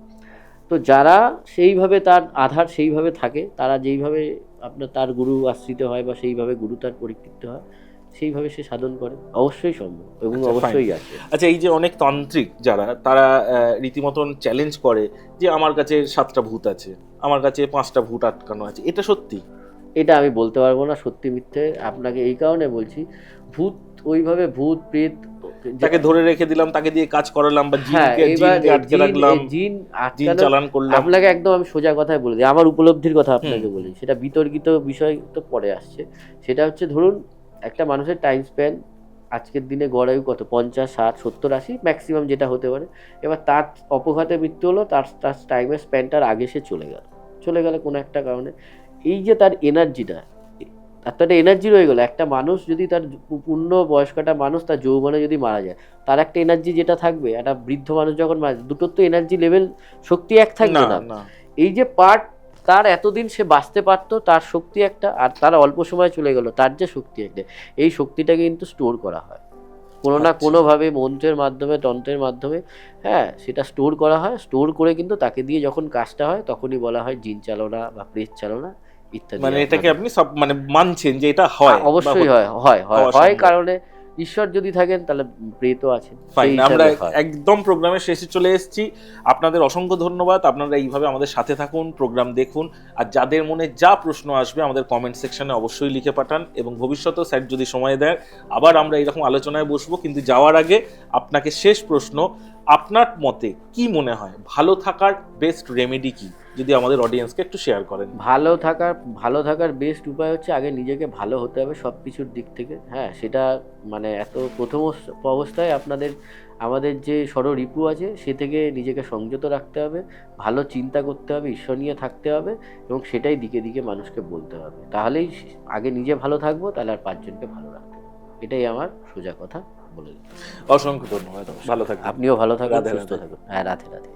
তো যারা সেইভাবে তার আধার সেইভাবে থাকে, তারা যেইভাবে আপনার তার গুরু আশ্রিত হয়, বা সেইভাবে গুরু তার পরিকৃত হয়, সেইভাবে সে সাধন করে, অবশ্যই সম্ভব এবং অবশ্যই আছে। আচ্ছা, এই যে অনেক তান্ত্রিক যারা, তারা রীতিমতন চ্যালেঞ্জ করে যে আমার কাছে 7টা ভূত আছে, আমার কাছে 5টা ভূত আটকানো আছে, এটা সত্যি? এটা আমি বলতে পারবো না সত্যি মিথ্যে, আপনাকে এই কারণে বলছি, ভূত ওইভাবে, ভূত প্রেত তাকে ধরে রেখে দিলাম, তাকে দিয়ে কাজ করালাম, বা জিনকে আটকে রাখলাম, জিন চালান করলাম। আপনাকে একদম আমি সোজা কথায় বলে দিই, আমার উপলব্ধির কথা আপনাকে বলি, সেটা বিতর্কিত বিষয় তো পরে আসছে। সেটা হচ্ছে, ধরুন একটা মানুষের টাইম স্প্যান আজকের দিনে গড়ায়ু কত, 50, 60, 70, 80 ম্যাক্সিমাম যেটা হতে পারে। এবার তার অপঘাতে মৃত্যু হলো, তার টাইমের স্প্যানটার আগে সে চলে গেল কোনো একটা কারণে। এই যে তার এনার্জিটা, তার তো একটা এনার্জি রয়ে গেলো। একটা মানুষ যদি, তার পূর্ণ বয়স্কটা মানুষ তার যৌবনে যদি মারা যায়, তার একটা এনার্জি যেটা থাকবে, একটা বৃদ্ধ মানুষ যখন মারা যায়, দুটোর তো এনার্জি লেভেল, শক্তি এক থাকবে না। এই যে পার্ট, তার এতদিন সে বাঁচতে পারতো, তার শক্তি একটা, আর তার অল্প সময় চলে গেল, তার যে শক্তি একটা, এই শক্তিটাকে কিন্তু স্টোর করা হয় কোনো না কোনোভাবে, মন্ত্রের মাধ্যমে, তন্ত্রের মাধ্যমে। হ্যাঁ, সেটা স্টোর করা হয়, স্টোর করে কিন্তু তাকে দিয়ে যখন কাজটা হয়, তখনই বলা হয় জিন চালনা বা প্রেত চালনা ইত্যাদি। মানে এটাকে আপনি সব মানে মানছেন যে এটা হয়? অবশ্যই হয়, কারণে ঈশ্বর যদি থাকেন তাহলে প্রেতও আছেন। ফাইন, আমরা একদম প্রোগ্রামের শেষে চলে এসেছি। আপনাদের অসংখ্য ধন্যবাদ। আপনারা এইভাবে আমাদের সাথে থাকুন, প্রোগ্রাম দেখুন, আর যাদের মনে যা প্রশ্ন আসবে আমাদের কমেন্ট সেকশনে অবশ্যই লিখে পাঠান, এবং ভবিষ্যতেও স্যার যদি সময় দেয় আবার আমরা এরকম আলোচনায় বসবো। কিন্তু যাওয়ার আগে আপনাকে শেষ প্রশ্ন, আপনার মতে কি মনে হয় ভালো থাকার বেস্ট রেমেডি কি, যদি আমাদের অডিয়েন্সকে একটু শেয়ার করেন? ভালো থাকার বেস্ট উপায় হচ্ছে আগে নিজেকে ভালো হতে হবে সব কিছুর দিক থেকে। হ্যাঁ, সেটা মানে এত প্রথম অবস্থায় আমাদের যে ষড়রিপু আছে সে থেকে নিজেকে সংযত রাখতে হবে, ভালো চিন্তা করতে হবে, ঈশ্বর নিয়ে থাকতে হবে, এবং সেটাই দিকে দিকে মানুষকে বলতে হবে। তাহলেই আগে নিজে ভালো থাকবো, তাহলে আর পাঁচজনকে ভালো রাখতে হবে। এটাই আমার সোজা কথা বলে দিতে। অসংখ্য ধন্যবাদ, ভালো থাকবেন। আপনিও ভালো থাকুন, রাধে সুস্থ রাধে। থাকুন। হ্যাঁ, রাধে রাধে।